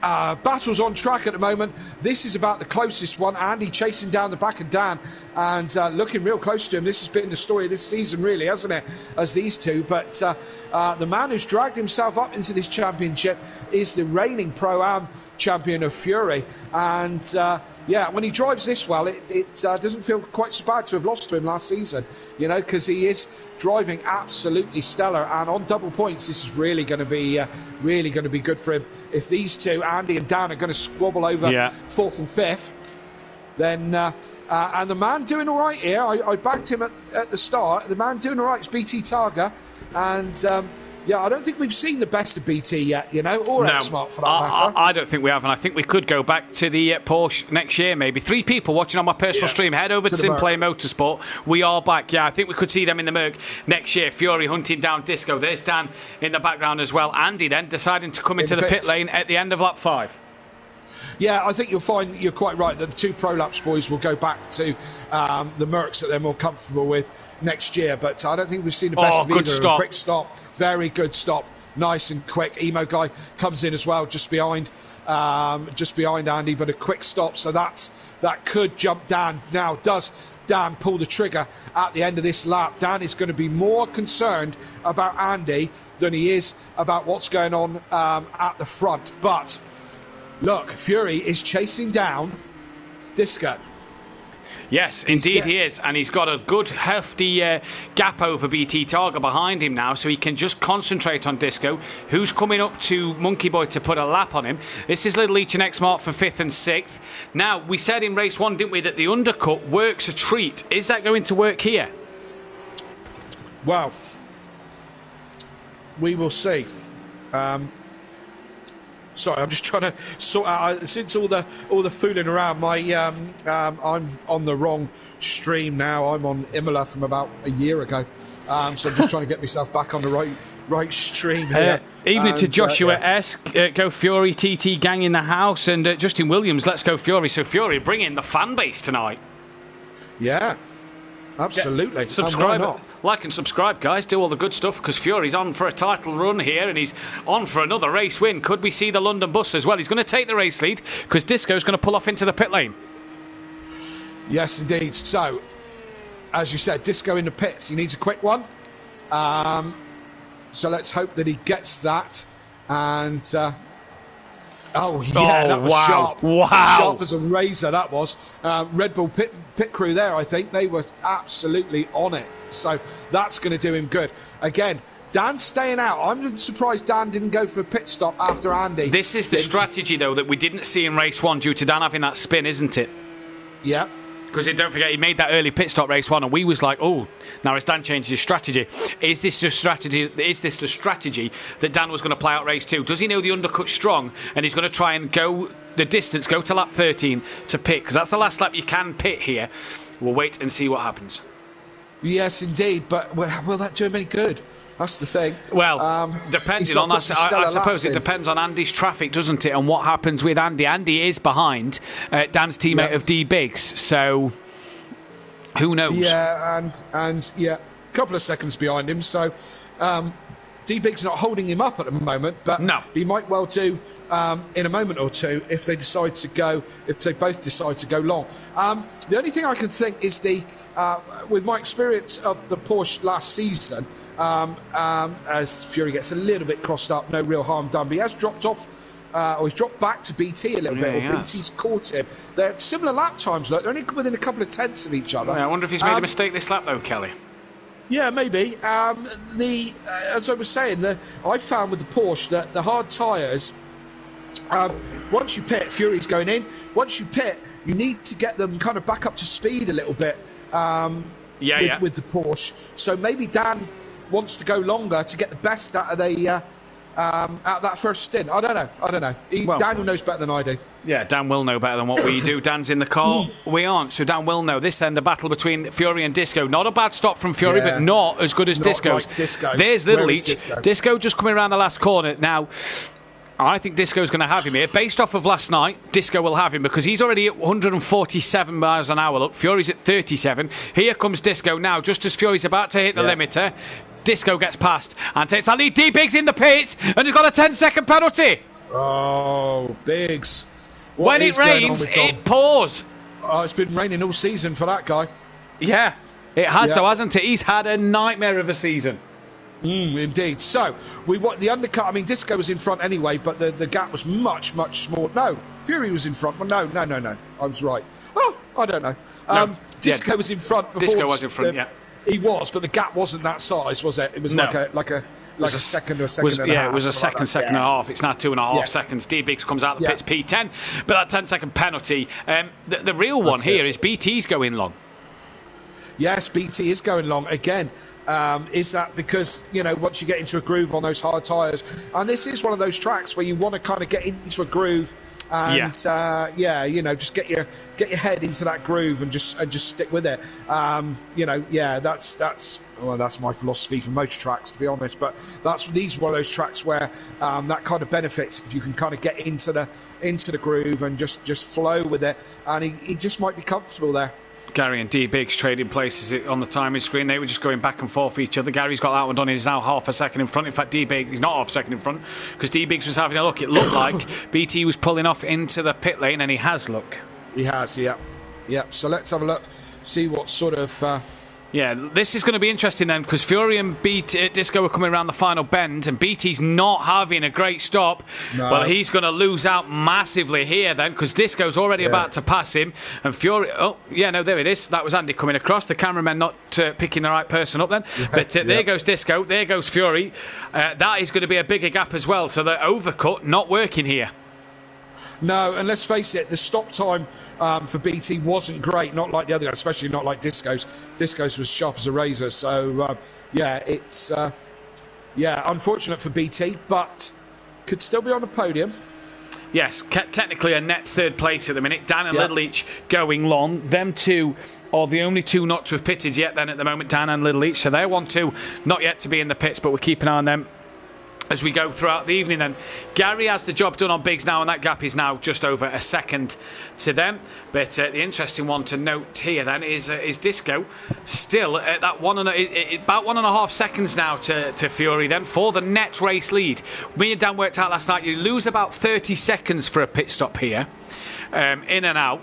Battle's on track at the moment. This is about the closest one. Andy chasing down the back of Dan and looking real close to him. This has been the story of this season, really, hasn't it? As these two. But the man who's dragged himself up into this championship is the reigning Pro-Am champion of Fury. And when he drives this well, it doesn't feel quite so bad to have lost to him last season, because he is driving absolutely stellar, and on double points, this is really going to be good for him. If these two, Andy and Dan, are going to squabble over 4th and 5th, then and the man doing all right here. I backed him at the start. The man doing all right is BT Targa, and I don't think we've seen the best of BT yet, or Xmart for that matter. I don't think we have, and I think we could go back to the Porsche next year, maybe. 3 people watching on my personal stream. Head over to SimPlay Motorsport. We are back. Yeah, I think we could see them in the Merc next year. Fury hunting down Disco. There's Dan in the background as well. Andy then deciding to come into the pit lane at the end of lap 5. Yeah, I think you'll find you're quite right that the 2 Prolapse boys will go back to the Mercs that they're more comfortable with next year. But I don't think we've seen the best of either. Stop. A quick stop, very good stop, nice and quick. Emo Guy comes in as well, just behind Andy, but a quick stop. So that could jump Dan. Now, does Dan pull the trigger at the end of this lap? Dan is going to be more concerned about Andy than he is about what's going on at the front. But look, Fury is chasing down Disco. Yes, indeed he is. And he's got a good, hefty gap over BT Targa behind him now, so he can just concentrate on Disco, who's coming up to Monkey Boy to put a lap on him. This is Little Leach and Xmart for 5th and 6th. Now, we said in race 1, didn't we, that the undercut works a treat. Is that going to work here? Well, we will see. Sorry, I'm just trying to sort out. Since all the fooling around, I'm on the wrong stream now. I'm on Imola from about a year ago, so I'm just trying to get myself back on the right stream here. Evening to Joshua S. Go Fury, TT gang in the house, and Justin Williams. Let's go Fury. So Fury, bring in the fan base tonight. Yeah. Absolutely. Subscribe, like and subscribe, guys. Do all the good stuff because Fury's on for a title run here and he's on for another race win. Could we see the London bus as well? He's going to take the race lead because Disco's going to pull off into the pit lane. Yes, indeed. So, as you said, Disco in the pits. He needs a quick one. So let's hope that he gets that. And that was sharp. Wow. Sharp as a razor, that was. Red Bull pit crew there, I think. They were absolutely on it. So that's going to do him good. Again, Dan's staying out. I'm surprised Dan didn't go for a pit stop after Andy. This is the strategy, though, that we didn't see in race 1 due to Dan having that spin, isn't it? Yeah. Because don't forget, he made that early pit stop race 1, and we was like, "Oh, now has Dan changed his strategy? Is this the strategy? Is this the strategy that Dan was going to play out race 2? Does he know the undercut strong, and he's going to try and go the distance, go to lap 13 to pit? Because that's the last lap you can pit here. We'll wait and see what happens." Yes, indeed, but will that do him any good? That's the thing. Well, depending on that, I suppose it depends on Andy's traffic, doesn't it? And what happens with Andy. Andy is behind Dan's teammate of D Biggs, so who knows? Yeah, and a couple of seconds behind him. So D Biggs not holding him up at the moment, but he might well do in a moment or two if they decide to go. If they both decide to go long. The only thing I can think is with my experience of the Porsche last season. As Fury gets a little bit crossed up, no real harm done, but he has dropped off, or he's dropped back to BT a little bit, or BT's caught him. They're similar lap times, look, they're only within a couple of tenths of each other. I wonder if he's made a mistake this lap, though, Kelly. Yeah, maybe. As I was saying, I found with the Porsche that the hard tyres, once you pit, Fury's going in, once you pit, you need to get them kind of back up to speed a little bit with the Porsche. So maybe Dan wants to go longer to get the best out of that first stint. I don't know. Daniel knows better than I do. Yeah, Dan will know better than what we do. Dan's in the car. We aren't, so Dan will know. This then, the battle between Fury and Disco. Not a bad stop from Fury, but not as good as Disco's. Like Disco's. There's Little Leach. Disco just coming around the last corner. Now, I think Disco's going to have him here. Based off of last night, Disco will have him because he's already at 147 miles an hour. Look, Fury's at 37. Here comes Disco now, just as Fury's about to hit the limiter. Disco gets past and takes a lead. D Biggs in the pits, and he's got a 10-second penalty. Oh, Biggs. When it rains, it pours. Oh, it's been raining all season for that guy. Yeah, it has though, hasn't it? He's had a nightmare of a season. Indeed. So, we want the undercut. I mean, Disco was in front anyway, but the gap was much, much smaller. No, Fury was in front. Well, no. I was right. Oh, I don't know. Disco was in front before. Disco was in front, He was, but the gap wasn't that size, was it? It was like a second or a second and a half. Yeah, it was a second and a half. It's now 2.5 seconds. D Biggs comes out the pits P10, but that 10-second penalty. The real one here is BT's going long. Yes, BT is going long again. Is that because, once you get into a groove on those hard tyres, and this is one of those tracks where you want to kind of get into a groove and just get your head into that groove and just stick with it. That's my philosophy for motor tracks, to be honest. But these are one of those tracks where that kind of benefits if you can kind of get into the groove and just flow with it, and he just might be comfortable there. Gary and D Biggs trading places on the timing screen. They were just going back and forth for each other. Gary's got that one done. He's now half a second in front. In fact, D Biggs, he's not half a second in front because D Biggs was having a look. It looked like BT was pulling off into the pit lane, and he has look. He has, yeah. So let's have a look, see what sort of. This is going to be interesting then because Fury and Disco are coming around the final bend and BT's not having a great stop. No. Well, he's going to lose out massively here then because Disco's already about to pass him and Fury... there it is. That was Andy coming across. The cameraman not picking the right person up then. But there goes Disco. There goes Fury. That is going to be a bigger gap as well. So the overcut not working here. No, and let's face it, the stop time for BT wasn't great, not like the other guys, especially not like Disco's. Disco's was sharp as a razor, so it's unfortunate for BT, but could still be on the podium. Yes, technically a net third place at the minute. Dan and Little Each going long. Them two are the only two not to have pitted yet then at the moment, Dan and Little Each. So they're 1-2, not yet to be in the pits, but we're keeping an eye on them as we go throughout the evening. Then Gary has the job done on Biggs now, and that gap is now just over a second to them. But the interesting one to note here then is Disco still at that about 1.5 seconds now to Fury then for the net race lead. Me and Dan worked out last night, you lose about 30 seconds for a pit stop here, in and out.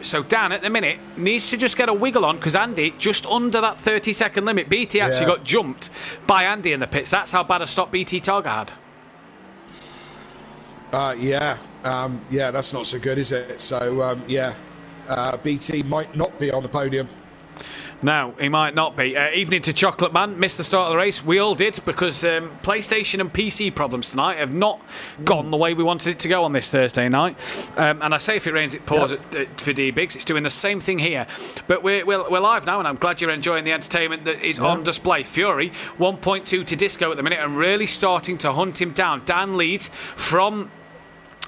So Dan, at the minute, needs to just get a wiggle on, because Andy, just under that 30-second limit, BT actually got jumped by Andy in the pits. That's how bad a stop BT Targa had. That's not so good, is it? So, BT might not be on the podium. No, he might not be. Evening to Chocolate Man. Missed the start of the race. We all did, because PlayStation and PC problems tonight have not gone the way we wanted it to go on this Thursday night. And I say if it rains, it pours for D-Biggs. It's doing the same thing here. But we're live now, and I'm glad you're enjoying the entertainment that is on display. Fury, 1.2 to Disco at the minute, and really starting to hunt him down. Dan leads from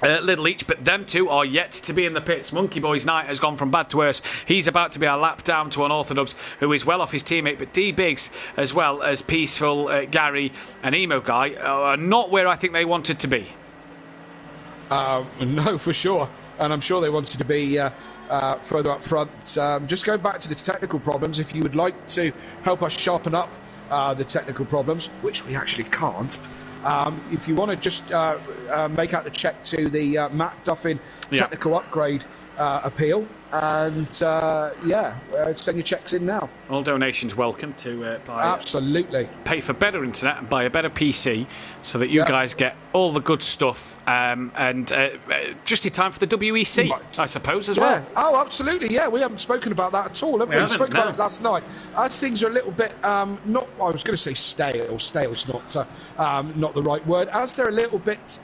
Little Each, but them two are yet to be in the pits. Monkey Boy's night has gone from bad to worse. He's about to be a lap down to Unorthodox, who is well off his teammate, but D-Biggs, as well as Peaceful, Gary and Emo Guy, are not where I think they wanted to be. No, for sure. And I'm sure they wanted to be further up front. Just going back to the technical problems, if you would like to help us sharpen up the technical problems, which we actually can't, if you want to just make out the check to the Matt Duffin technical upgrade appeal, and send your checks in now. All donations welcome to absolutely pay for better internet and buy a better PC, so that you guys get all the good stuff, and just in time for the WEC, I suppose, as well. Oh, absolutely. Yeah, we haven't spoken about that at all, have we? We spoke about it last night. As things are a little bit I was going to say stale. Stale's not the right word. As they're a little bit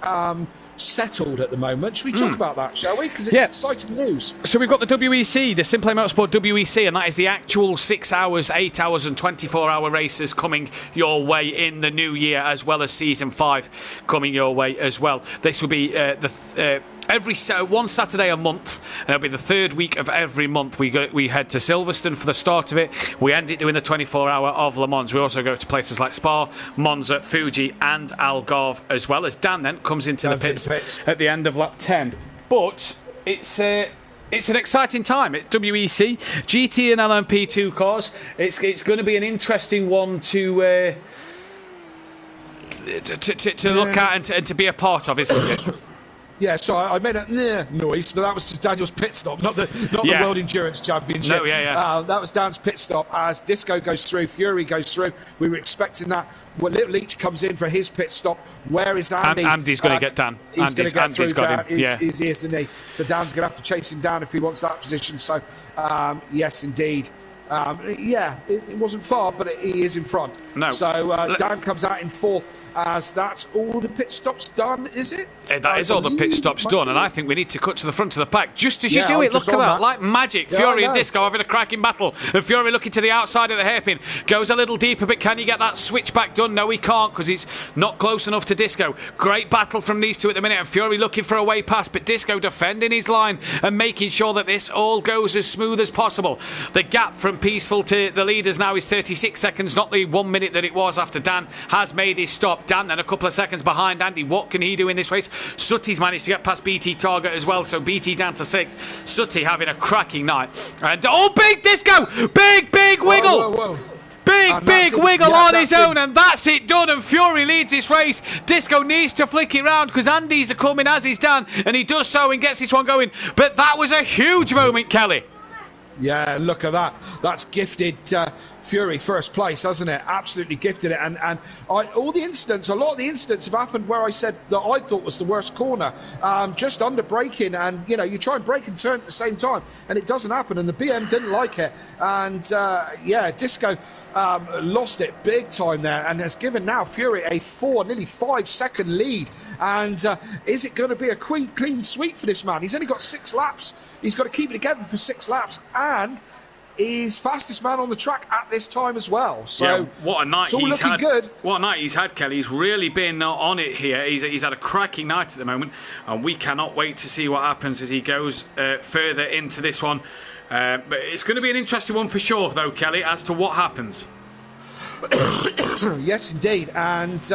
settled at the moment. Should we talk about that, shall we? Because it's exciting news. So we've got the WEC, the SimPlay Motorsport WEC, and that is the actual 6 hours, 8 hours and 24-hour races coming your way in the new year, as well as Season 5 coming your way as well. This will be every one Saturday a month, and it'll be the third week of every month. We head to Silverstone for the start of it. We end it doing the 24-hour of Le Mans. We also go to places like Spa, Monza, Fuji and Algarve, as well as Dan then comes into the pits at the end of lap 10. But it's an exciting time. It's WEC, GT and LMP2 cars. It's going to be an interesting one to look at and to be a part of, isn't it? Yeah, so I made a noise, but that was just Daniel's pit stop, not the World Endurance Championship. No, that was Dan's pit stop as Disco goes through, Fury goes through. We were expecting that. When Little Each comes in for his pit stop, where is Andy? Andy's going to get Dan. He's going to get through got him. He's isn't he? So Dan's going to have to chase him down if he wants that position. So, yes, indeed. It wasn't far, but he is in front. No. So Dan comes out in fourth, as that's all the pit stops done, is it? That is all the pit stops done, and I think we need to cut to the front of the pack. Just as you do it, look at that, like magic. Fury and Disco having a cracking battle, and Fury looking to the outside of the hairpin, goes a little deeper, but can you get that switchback done? No, he can't, because he's not close enough to Disco. Great battle from these two at the minute, and Fury looking for a way past, but Disco defending his line and making sure that this all goes as smooth as possible. The gap from Peaceful to the leaders now is 36 seconds, not the 1 minute that it was after Dan has made his stop. Dan then a couple of seconds behind Andy. What can he do in this race? Sutty's managed to get past BT Target as well, so BT down to 6th. Sutty having a cracking night. And big Disco! Big wiggle! Whoa. Big wiggle on his own, and that's it done, and Fury leads this race. Disco needs to flick it round because Andy's a coming as he's Dan, and he does so and gets this one going. But that was a huge moment, Kelly. Yeah, look at that. That's gifted Fury first place, hasn't it? Absolutely gifted it. And a lot of the incidents have happened where I said that I thought was the worst corner, just under braking, and you try and brake and turn at the same time, and it doesn't happen. And the BM didn't like it, and Disco lost it big time there, and has given now Fury a nearly 5 second lead. And is it going to be a clean sweep for this man? He's only got 6 laps. He's got to keep it together for 6 laps, and he's fastest man on the track at this time as well. So what a night it's all he's looking had. good. What a night he's had, Kelly. He's really been on it here. He's had a cracking night at the moment, and we cannot wait to see what happens as he goes further into this one. But it's going to be an interesting one for sure, though, Kelly, as to what happens. Yes, indeed. And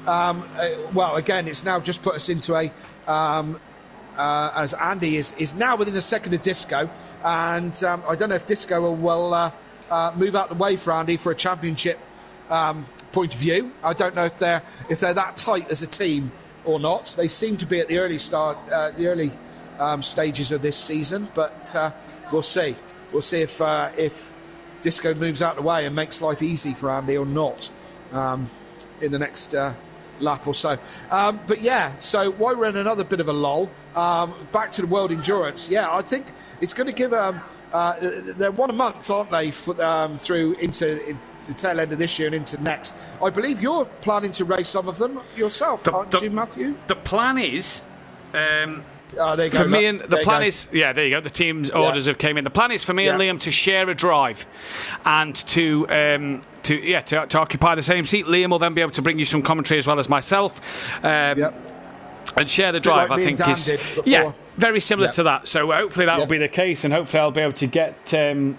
well, again, it's now just put us into a as Andy is now within a second of Disco, and I don't know if Disco will move out the way for Andy for a championship point of view. I don't know if they're that tight as a team or not. They seem to be at the early stages of this season, but we'll see. We'll see if Disco moves out the way and makes life easy for Andy or not in the next lap or so. But yeah, so while we're in another bit of a lull, back to the World Endurance. Yeah, I think it's going to give they're 1 a month, aren't they, through into the tail end of this year and into next. I believe you're planning to race some of them yourself, aren't you, Matthew? The plan is there you go. for me and the plan is there you go. The team's orders have came in. The plan is for me and Liam to share a drive and to occupy the same seat. Liam will then be able to bring you some commentary as well as myself. And share the drive, like I think, is very similar to that. So hopefully that will be the case, and hopefully I'll be able to get that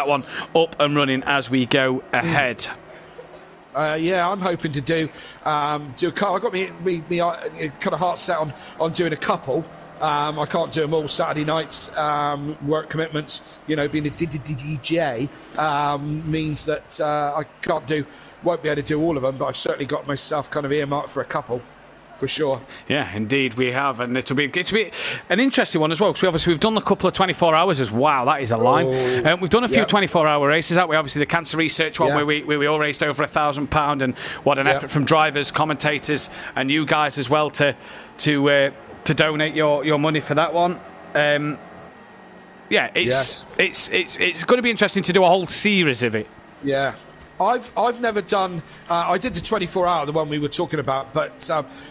one up and running as we go ahead. I'm hoping to do a couple. I got me kind of heart set on doing a couple. I can't do them all Saturday nights. Work commitments, being a DJ means that I won't be able to do all of them, but I've certainly got myself kind of earmarked for a couple, for sure. Yeah, indeed we have, and it'll be an interesting one as well, because we've done a couple of 24 hours as wow, that is a line. We've done a few 24-hour races, haven't we? Obviously the Cancer Research one where we all raised over £1,000, and what an effort from drivers, commentators, and you guys as well to donate your money for that one. It's going to be interesting to do a whole series of it. Yeah. I've never done. I did the 24-hour, the one we were talking about, but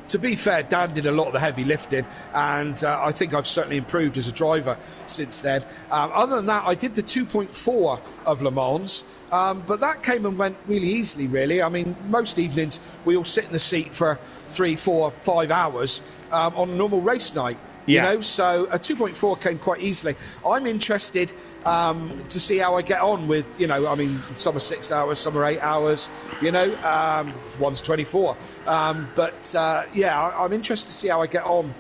to be fair, Dan did a lot of the heavy lifting, and I think I've certainly improved as a driver since then. Other than that, I did the 2.4 of Le Mans, but that came and went really easily. Really, I mean, most evenings we all sit in the seat for 3, 4, 5 hours on a normal race night. So a 2.4 came quite easily. I'm interested to see how I get on with, some are 6 hours, some are 8 hours, one's 24. I'm interested to see how I get on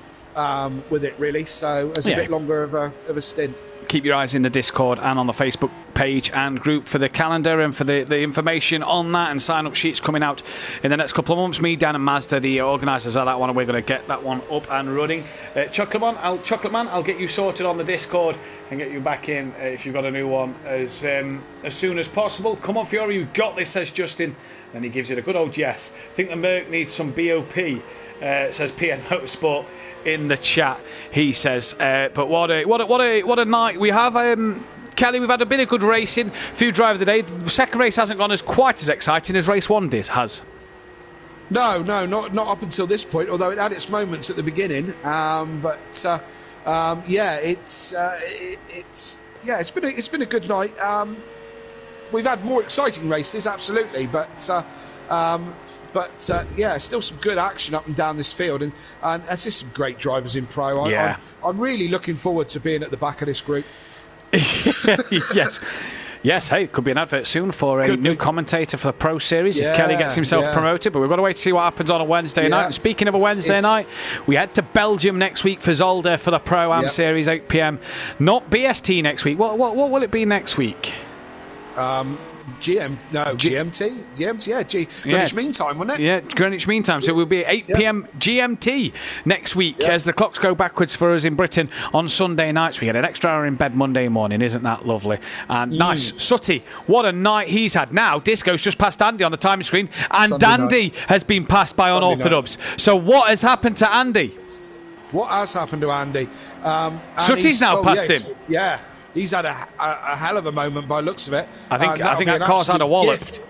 with it, really. So as a bit longer of a stint. Keep your eyes in the Discord and on the Facebook page and group for the calendar and for the information on that, and sign-up sheets coming out in the next couple of months. Me, Dan and Mazda, the organisers of that one, and we're going to get that one up and running. Chocolate Man, I'll get you sorted on the Discord and get you back in if you've got a new one as soon as possible. Come on, Fiore, you've got this, says Justin. And he gives it a good old yes. I think the Merc needs some BOP, says PN Motorsport in the chat, he says. But what a night we have. Kelly, we've had a bit of good racing. Few driver of the day. The second race hasn't gone as quite as exciting as race one has. No, not up until this point. Although it had its moments at the beginning. It's been a good night. We've had more exciting races, absolutely, but still some good action up and down this field, and there's just some great drivers in Pro. I'm really looking forward to being at the back of this group. Yes, hey, it could be an advert soon for a new commentator for the Pro Series if Kelly gets himself promoted, but we've got to wait to see what happens on a Wednesday night. And speaking of a Wednesday night, we head to Belgium next week for Zolder for the Pro-Am Series, 8 p.m. Not BST next week. What will it be next week? GMT, Greenwich Mean Time, wasn't it? Yeah, Greenwich Mean Time. So it will be 8 p.m. GMT next week as the clocks go backwards for us in Britain on Sunday nights. We get an extra hour in bed Monday morning. Isn't that lovely? And nice. Sutty, what a night he's had. Now, Disco's just passed Andy on the timing screen, and Sunday Dandy has been passed by Unorthodox. So what has happened to Andy? What has happened to Andy? Sutty's now passed him. Yeah. He's had a hell of a moment by the looks of it. I think that car's had a wallet. Gift.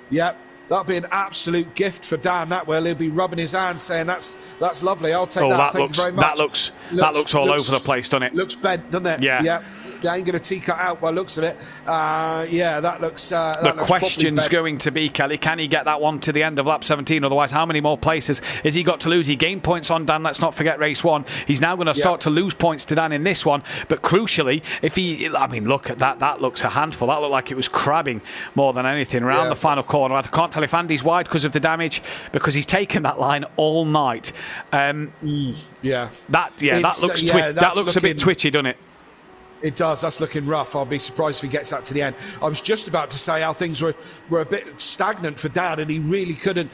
Yep, that'll be an absolute gift for Dan. That will. He'll be rubbing his hands, saying that's lovely. I'll take that. Thank you very much. That looks all over the place, doesn't it? Looks bent, doesn't it? Yeah. Yep. They ain't going to T-cut out by the looks of it. That looks... the question's going to be, Kelly, can he get that one to the end of lap 17? Otherwise, how many more places has he got to lose? He gained points on Dan, let's not forget race 1. He's now going to start to lose points to Dan in this one. But crucially, if he... I mean, look at that. That looks a handful. That looked like it was crabbing more than anything around the final corner. I can't tell if Andy's wide because of the damage, because he's taken that line all night. That looks a bit twitchy, doesn't it? It does. That's looking rough. I'll be surprised if he gets that to the end. I was just about to say how things were a bit stagnant for Dan, and he really couldn't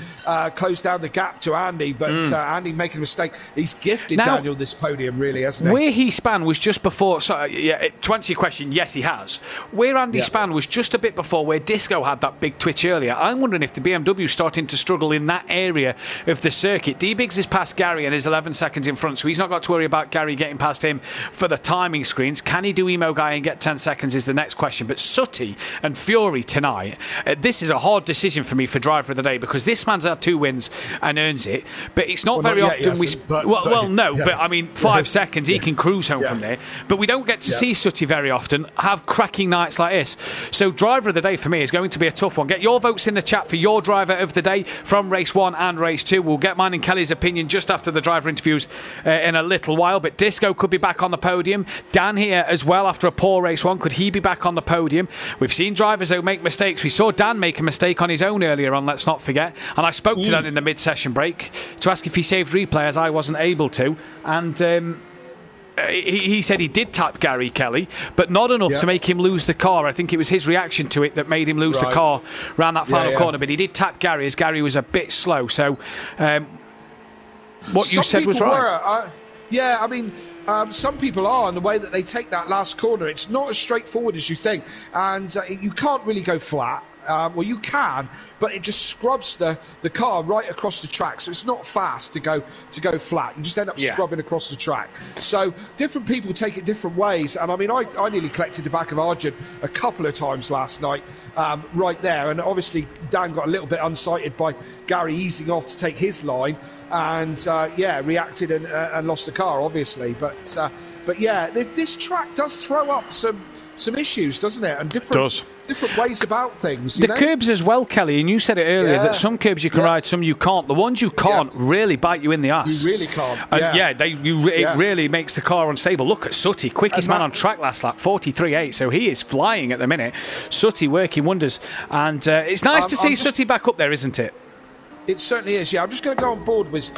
close down the gap to Andy. But Andy making a mistake. He's gifted Daniel this podium, really, hasn't he? Where he span was just before. To answer your question, yes, he has. Where Andy span was just a bit before where Disco had that big twitch earlier. I'm wondering if the BMW is starting to struggle in that area of the circuit. D-Biggs has passed Gary and is 11 seconds in front, so he's not got to worry about Gary getting past him for the timing screens. Can he do Emo Guy and get 10 seconds is the next question. But Sutty and Fury tonight, this is a hard decision for me for driver of the day, because this man's had 2 wins and earns it, but it's not very often but I mean 5 seconds he can cruise home from there, but we don't get to see Sutty very often have cracking nights like this. So driver of the day for me is going to be a tough one. Get your votes in the chat for your driver of the day from race 1 and race 2. We'll get mine and Kelly's opinion just after the driver interviews in a little while. But Disco could be back on the podium. Dan here as well after a poor race 1. Could he be back on the podium? We've seen drivers who make mistakes. We saw Dan make a mistake on his own earlier on, let's not forget. And I spoke to Dan in the mid-session break to ask if he saved replay, as I wasn't able to. And he said he did tap Gary, Kelly, but not enough to make him lose the car. I think it was his reaction to it that made him lose the car around that final corner. But he did tap Gary, as Gary was a bit slow. So what you said was right. I mean... some people are, in the way that they take that last corner. It's not as straightforward as you think, and you can't really go flat. Well, you can, but it just scrubs the car right across the track, so it's not fast to go flat. You just end up scrubbing across the track. So different people take it different ways, and I mean, I nearly collected the back of Argent a couple of times last night, right there, and obviously Dan got a little bit unsighted by Gary easing off to take his line, and reacted and lost the car, obviously. But this track does throw up some issues, doesn't it? And different ways about things. The curbs as well, Kelly, and you said it earlier that some curbs you can ride, some you can't. The ones you can't really bite you in the ass. You really can't. And it really makes the car unstable. Look at Sutty, quickest man on track last lap, 43.8, so he is flying at the minute. Sutty working wonders, and it's nice to see Sutty back up there, isn't it? It certainly is, yeah. I'm just going to go on board with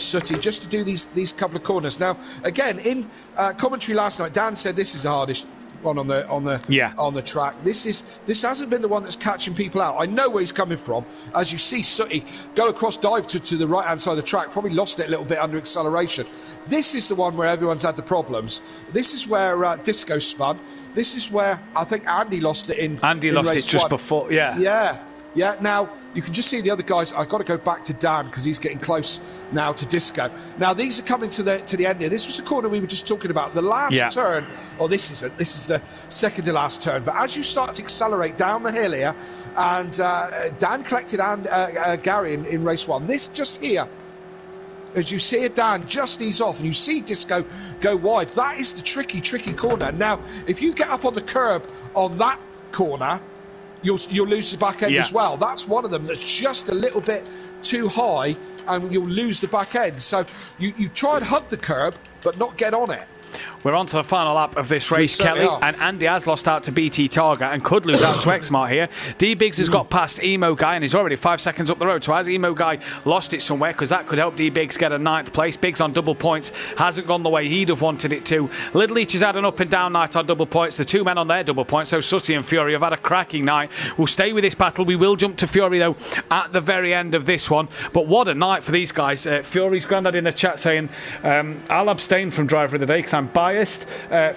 Sutty just to do these couple of corners. Now, again, in commentary last night, Dan said this is the hardest one on the track. This hasn't been the one that's catching people out. I know where he's coming from. As you see Sutty go across, dive to the right-hand side of the track, probably lost it a little bit under acceleration. This is the one where everyone's had the problems. This is where Disco spun. This is where I think Andy lost it in race just 1. Before, Yeah, now you can just see the other guys. I've got to go back to Dan because he's getting close now to Disco. Now these are coming to the end here. This was the corner we were just talking about. The last turn, this is the second to last turn. But as you start to accelerate down the hill here, and Dan collected Gary in race 1. This just here, as you see it, Dan just ease off, and you see Disco go wide. That is the tricky corner. Now, if you get up on the curb on that corner, you'll lose the back end as well. That's one of them that's just a little bit too high, and you'll lose the back end. So you try and hug the curb, but not get on it. We're on to the final lap of this race, Kelly, and Andy has lost out to BT Targa and could lose out to Xmart here. D-Biggs has got past Emo Guy and he's already 5 seconds up the road. So has Emo Guy lost it somewhere? Because that could help D-Biggs get a 9th place. Biggs on double points hasn't gone the way he'd have wanted it to. Little Leach has had an up and down night on double points. The two men on their double points, so Sutty and Fury, have had a cracking night. We'll stay with this battle. We will jump to Fury though at the very end of this one. But what a night for these guys. Fury's granddad in the chat saying, I'll abstain from driver of the day because I'm biased.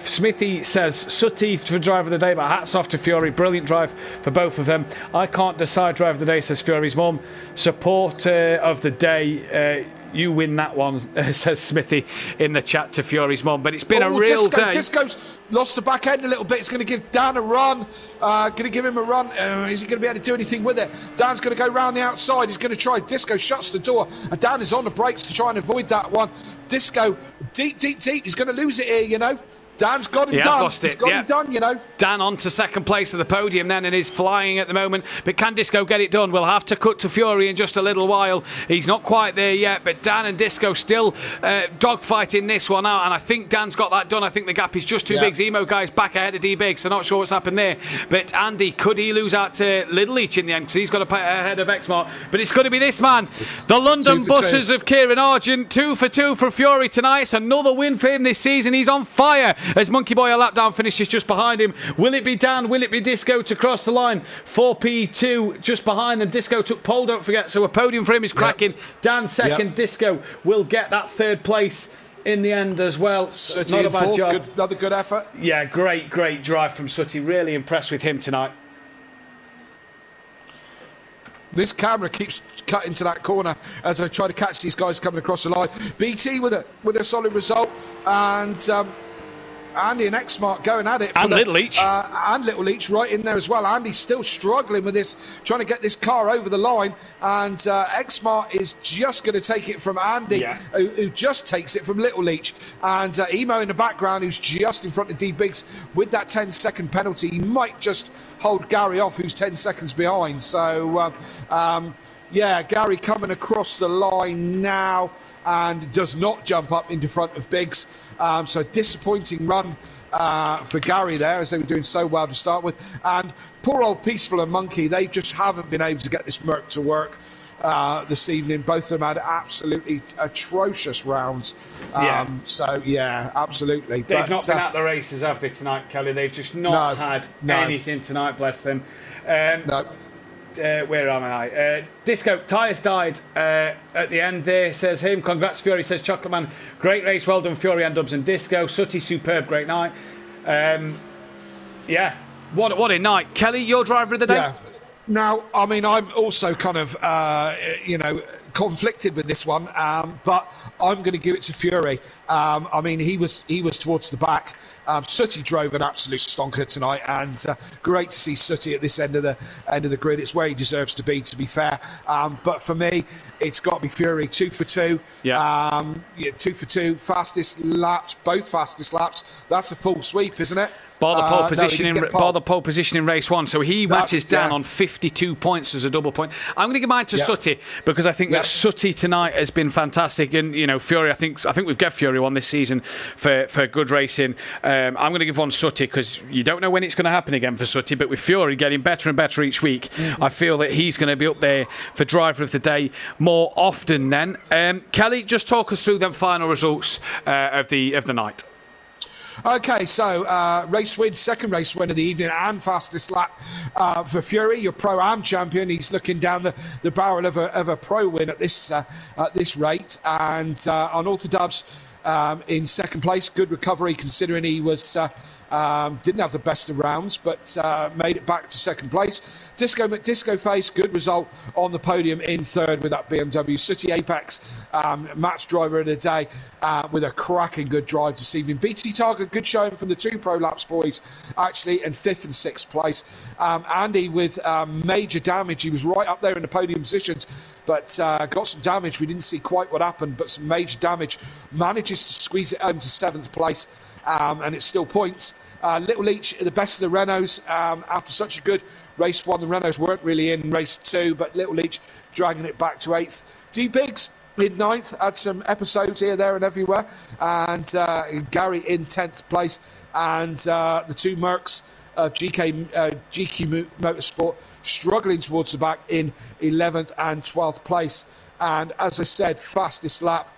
Smithy says Sutty for driver of the day, but hats off to Fury. Brilliant drive for both of them. I can't decide driver of the day, says Fury's mum. Support of the day. You win that one, says Smithy in the chat to Fury's mum. But it's been a real day. Disco's lost the back end a little bit. It's going to give Dan a run. Going to give him a run. Is he going to be able to do anything with it? Dan's going to go round the outside. He's going to try. Disco shuts the door. And Dan is on the brakes to try and avoid that one. Disco, deep. He's going to lose it here, you know. Dan's got him done. He's got him done, you know. Dan on to second place of the podium then and is flying at the moment. But can Disco get it done? We'll have to cut to Fury in just a little while. He's not quite there yet, but Dan and Disco still dogfighting this one out. And I think Dan's got that done. I think the gap is just too big. Emo Guy's back ahead of D-Biggs, so not sure what's happened there. But Andy, could he lose out to Little Leach in the end? Because he's got to pay ahead of Xmart. But it's going to be this man. The London Buses of Kieran Argent. 2 for 2 for Fury tonight. It's another win for him this season. He's on fire as Monkey Boy lap down finishes just behind him. Will it be Dan? Will it be Disco to cross the line? 4P2 just behind them. Disco took pole, don't forget, so a podium for him is cracking. Dan second. Disco will get that 3rd place in the end as well. Sutty, not a bad job. Another good effort. Yeah, great drive from Sutty. Really impressed with him tonight. This camera keeps cutting to that corner as I try to catch these guys coming across the line. BT with a solid result, and Andy and Xmart going at it. And Little Leach. And Little Leach right in there as well. Andy's still struggling with this, trying to get this car over the line. And Xmart is just going to take it from Andy, who just takes it from Little Leach. And Emo in the background, who's just in front of D-Biggs with that 10-second penalty. He might just hold Gary off, who's 10 seconds behind. So, Gary coming across the line now and does not jump up into front of Biggs. So disappointing run for Gary there, as they were doing so well to start with. And poor old Peaceful and Monkey, they just haven't been able to get this Merc to work this evening. Both of them had absolutely atrocious rounds. Absolutely. They've not been at the races, have they, tonight, Kelly? They've just not had anything tonight, bless them. Where am I? Disco, tyres died at the end there, says him. Congrats, Fury, says Chocolate Man. Great race, well done, Fury and Dubs and Disco. Sutty, superb, great night. What a night. Kelly, your driver of the day? Yeah. Now, I mean, I'm also kind of, conflicted with this one, but I'm going to give it to Fury. I mean, he was towards the back. Sutty drove an absolute stonker tonight, and great to see Sutty at this end of the grid. It's where he deserves to be fair. But for me, it's got to be Fury. 2 for 2. 2 for 2. Fastest laps, both fastest laps. That's a full sweep, isn't it? Bar the pole position in race 1, so he matches down on 52 points as a double point. I'm going to give mine to Sutty because I think that Sutty tonight has been fantastic, and Fury. I think we've got Fury one this season for good racing. I'm going to give one Sutty because you don't know when it's going to happen again for Sutty, but with Fury getting better and better each week, I feel that he's going to be up there for driver of the day more often. Then, Kelly, just talk us through them final results of the night. Okay, so race win, second race win of the evening and fastest lap for Fury, your Pro-Am champion. He's looking down the barrel of a pro win at this rate. And Unorthodox in second place, good recovery considering he was didn't have the best of rounds, but made it back to second place. Disco Face, good result on the podium in third with that BMW. Sutty Apex, match driver of the day with a cracking good drive this evening. BT Target, good showing from the 2 Pro Laps boys, actually, in 5th and 6th place. Andy with major damage. He was right up there in the podium positions, but got some damage. We didn't see quite what happened, but some major damage. Manages to squeeze it home to 7th place. And it's still points. Little Leach, the best of the Renaults, after such a good race 1. The Renaults weren't really in race 2, but Little Leach dragging it back to 8th. D-Biggs, in 9th, had some episodes here, there and everywhere, and Gary in 10th place, and the two Mercs of GQ Motorsport struggling towards the back in 11th and 12th place. And as I said, fastest lap,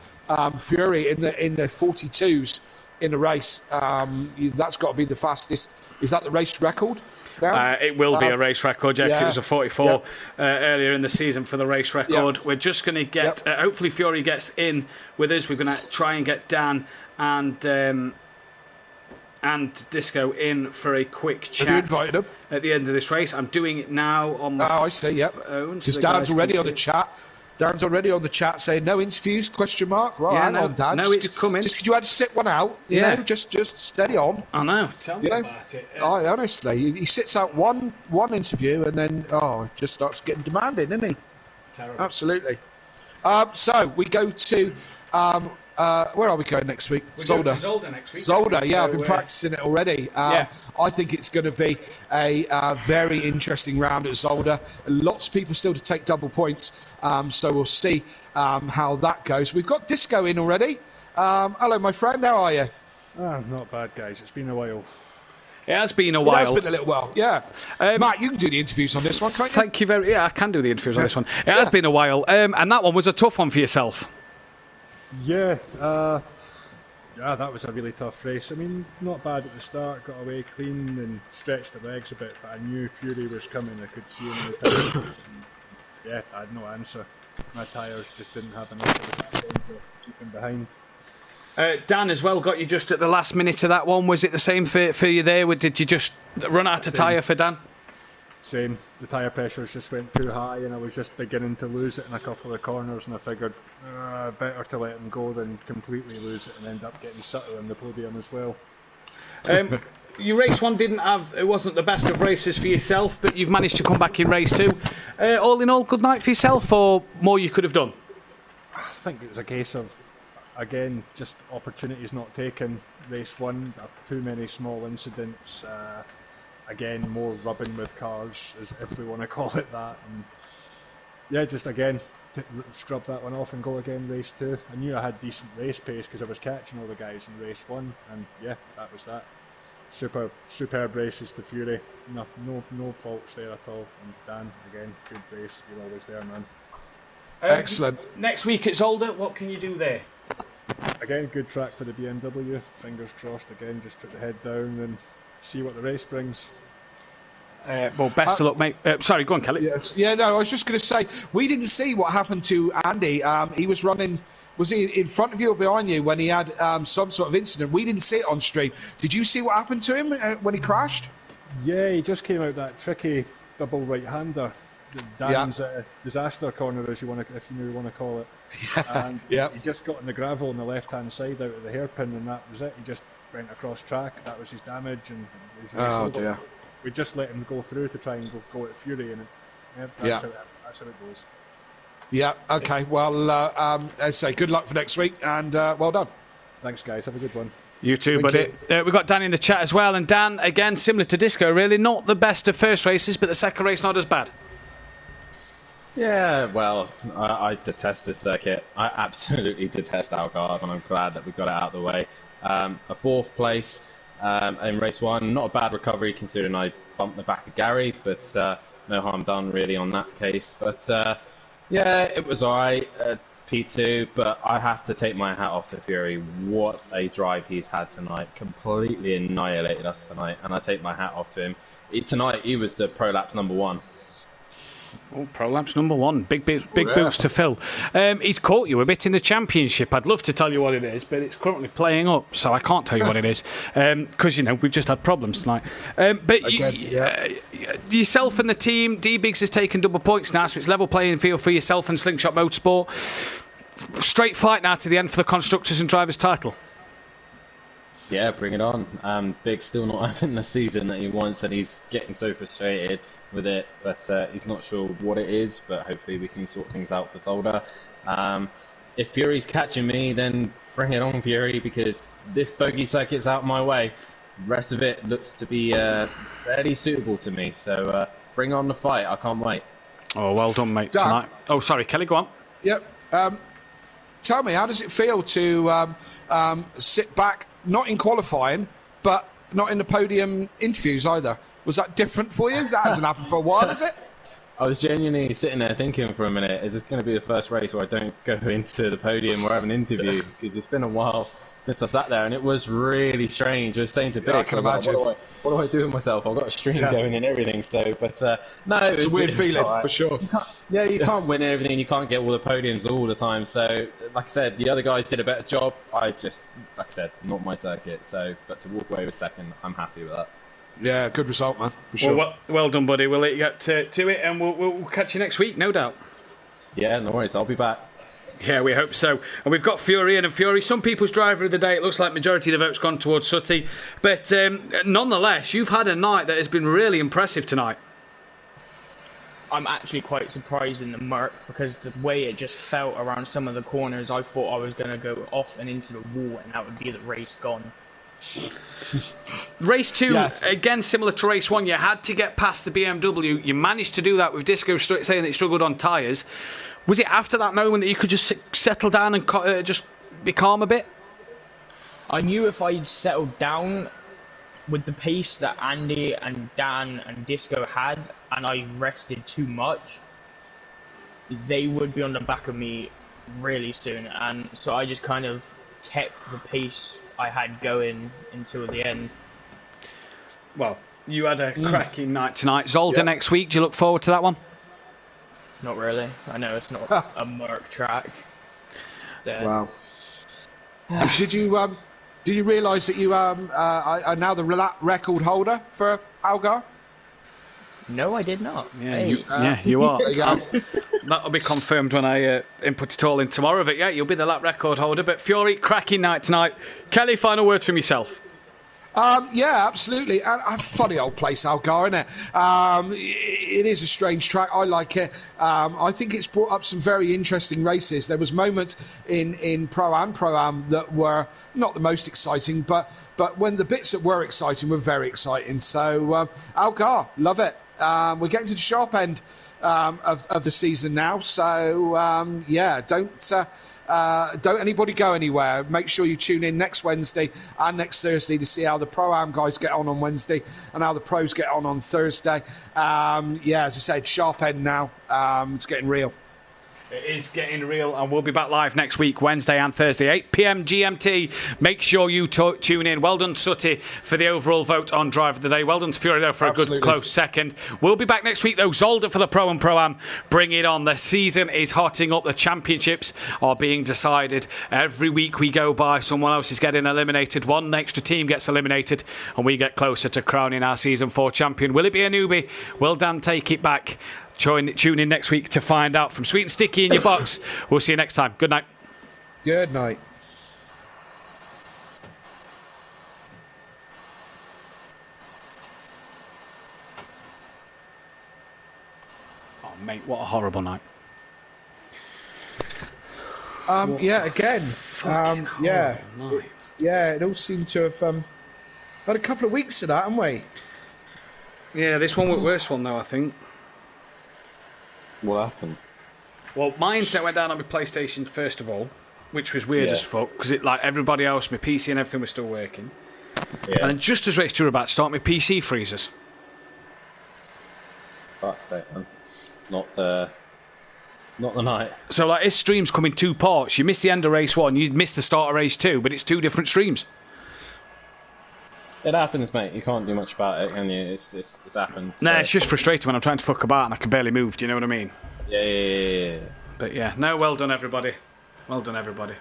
Fury in the 42s in the race. That's got to be the fastest. Is that the race record? It will be a race record, yeah, 'cause it was a 44 earlier in the season for the race record. We're just going to get, hopefully Fury gets in with us. We're going to try and get Dan and Disco in for a quick chat. Have you invited them? At the end of this race. I'm doing it now on my I see, phone. Because Dan's already on the chat. Dan's already on the chat saying no interviews, question mark. Right, hang on, Dan. No, it's coming. Just because you had to sit one out, you know, just steady on. I know. Tell me about it. Honestly, he sits out one interview and then, it just starts getting demanding, doesn't he? Terrible. Absolutely. So we go to... where are we going next week? Zolder. Zolder next week. Zolder, yeah, I've been practicing it already. I think it's going to be a very interesting round at Zolder. Lots of people still to take double points, so we'll see how that goes. We've got Disco in already. Hello, my friend, how are you? Not bad, guys. It's been a while. It has been a while. It has been a little while, yeah. Matt, you can do the interviews on this one, can't you? Thank you very... Yeah, I can do the interviews on this one. It has been a while, and that one was a tough one for yourself. Yeah, that was a really tough race. I mean, not bad at the start, got away clean and stretched the legs a bit, but I knew Fury was coming. I could see him in the tyres. Yeah, I had no answer. My tyres just didn't have enough to keep him behind. Dan as well got you just at the last minute of that one. Was it the same for you there? Did you just run out of tyre for Dan? Same. The tyre pressures just went too high and I was just beginning to lose it in a couple of corners, and I figured better to let him go than completely lose it and end up getting Sutter on the podium as well. Your race one it wasn't the best of races for yourself, but you've managed to come back in race two. All in all, good night for yourself, or more you could have done? I think it was a case of, again, just opportunities not taken. Race one, too many small incidents. Again, more rubbing with cars, if we want to call it that. And yeah, just again, scrub that one off and go again, race two. I knew I had decent race pace because I was catching all the guys in race one, and yeah, that was that. Superb races to Fury. No faults there at all. And Dan, again, good race. You're always there, man. Excellent. Next week it's Zolder. What can you do there? Again, good track for the BMW. Fingers crossed again, just put the head down and see what the race brings. Well, best of luck, mate. Sorry, go on, Kelly. Yes. Yeah, no, I was just going to say, we didn't see what happened to Andy. He was running... Was he in front of you or behind you when he had some sort of incident? We didn't see it on stream. Did you see what happened to him when he crashed? Yeah, he just came out that tricky double right-hander. Dan's disaster corner, if you want to call it. And he just got in the gravel on the left-hand side out of the hairpin, and that was it. He just went across track. That was his damage, and dear. We just let him go through to try and go at Fury, and that's how it goes. Yeah, okay. Well, as I say, good luck for next week, and well done. Thanks, guys. Have a good one. You too, buddy. We've got Dan in the chat as well, and Dan, again, similar to Disco, really, not the best of first races, but the second race not as bad. Yeah, well, I detest this circuit. I absolutely detest Algarve, and I'm glad that we got it out of the way. A fourth place in race one, not a bad recovery considering I bumped the back of Gary, but no harm done really on that case. But yeah, it was alright, P2, but I have to take my hat off to Fury. What a drive he's had tonight. Completely annihilated us tonight, and I take my hat off to him. Tonight, he was the Prolapse #1. Oh, Prolapse #1. Big boost to Phil. He's caught you a bit in the championship. I'd love to tell you what it is, but it's currently playing up, so I can't tell you what it is. Because, we've just had problems tonight. But yourself and the team, D-Biggs has taken double points now, so it's level playing field for yourself and Slingshot Motorsport. Straight fight now to the end for the Constructors and Drivers title. Yeah, bring it on. Big's still not having the season that he wants, and he's getting so frustrated with it, but he's not sure what it is, but hopefully we can sort things out for Zolder. If Fury's catching me, then bring it on, Fury, because this bogey circuit's out my way. The rest of it looks to be fairly suitable to me, so bring on the fight. I can't wait. Oh, well done, mate, tonight. Oh, sorry, Kelly, go on. Yep. tell me, how does it feel to sit back, not in qualifying, but not in the podium interviews either? Was that different for you? That hasn't happened for a while, has it? I was genuinely sitting there thinking for a minute, is this going to be the first race where I don't go into the podium or have an interview? Because it's been a while since I sat there, and it was really strange. I was saying to Big, I can imagine. Like, what do I do with myself? I've got a stream going and everything. So, but no, it's a weird feeling right. for sure. You can't win everything. You can't get all the podiums all the time. So, like I said, the other guys did a better job. Like I said, not my circuit. So, but to walk away with second, I'm happy with that. Yeah, good result, man, for sure. Well done, buddy. We'll let you get to it, and we'll catch you next week, no doubt. Yeah, no worries. I'll be back. Yeah, we hope so. And we've got Fury in, and Fury, some people's driver of the day, it looks like majority of the vote's gone towards Sutty. But nonetheless, you've had a night that has been really impressive tonight. I'm actually quite surprised in the Merc, because the way it just felt around some of the corners, I thought I was going to go off and into the wall, and that would be the race gone. Race 2, again similar to race 1, you had to get past the BMW. You managed to do that with Disco saying that he struggled on tyres. Was it after that moment that you could just settle down and just be calm a bit? I knew if I'd settled down with the pace that Andy and Dan and Disco had, and I rested too much, they would be on the back of me really soon. And so I just kind of kept the pace I had going until the end. Well, you had a cracking night tonight. Zolder next week, do you look forward to that one? Not really. I know it's not a Merc track. Wow. Did you realise that you are now the record holder for Algar? No, I did not. Yeah, you are. That'll be confirmed when I input it all in tomorrow. But yeah, you'll be the lap record holder. But Fury, cracking night tonight. Kelly, final words from yourself. Yeah, absolutely. And a funny old place, Algar, isn't it? It is a strange track. I like it. I think it's brought up some very interesting races. There was moments in Pro-Am that were not the most exciting, but when the bits that were exciting were very exciting. So, Algar, love it. We're getting to the sharp end of the season now. So, don't anybody go anywhere. Make sure you tune in next Wednesday and next Thursday to see how the Pro-Am guys get on Wednesday and how the pros get on Thursday. As I said, sharp end now. It's getting real. It is getting real, and we'll be back live next week, Wednesday and Thursday, 8 p.m. GMT. Make sure you tune in. Well done, Sutty, for the overall vote on Drive of the Day. Well done to Fury, though, for a good, close second. We'll be back next week, though. Zolder for the Pro and Pro-Am. Bring it on. The season is hotting up. The championships are being decided. Every week we go by, someone else is getting eliminated. One extra team gets eliminated, and we get closer to crowning our Season 4 champion. Will it be a newbie? Will Dan take it back? Tune in next week to find out. From Sweet and Sticky in your box, we'll see you next time. Good night. Good night. Oh, mate, what a horrible night. Again. It all seemed to have had a couple of weeks of that, haven't we? Yeah, this one was the worst one, though, I think. What happened? Well, my internet went down on my PlayStation first of all, which was weird as fuck, because like everybody else, my PC and everything was still working. Yeah. And then just as race 2 were about to start, my PC freezes. Fuck's sake, man. Not the night. So like, this stream's come in 2 parts. You miss the end of race 1, you miss the start of race 2, but it's 2 different streams. It happens, mate. You can't do much about it, can you? It's happened. Nah, it's just frustrating when I'm trying to fuck about and I can barely move. Do you know what I mean? Yeah. But yeah, no, well done, everybody. Well done, everybody.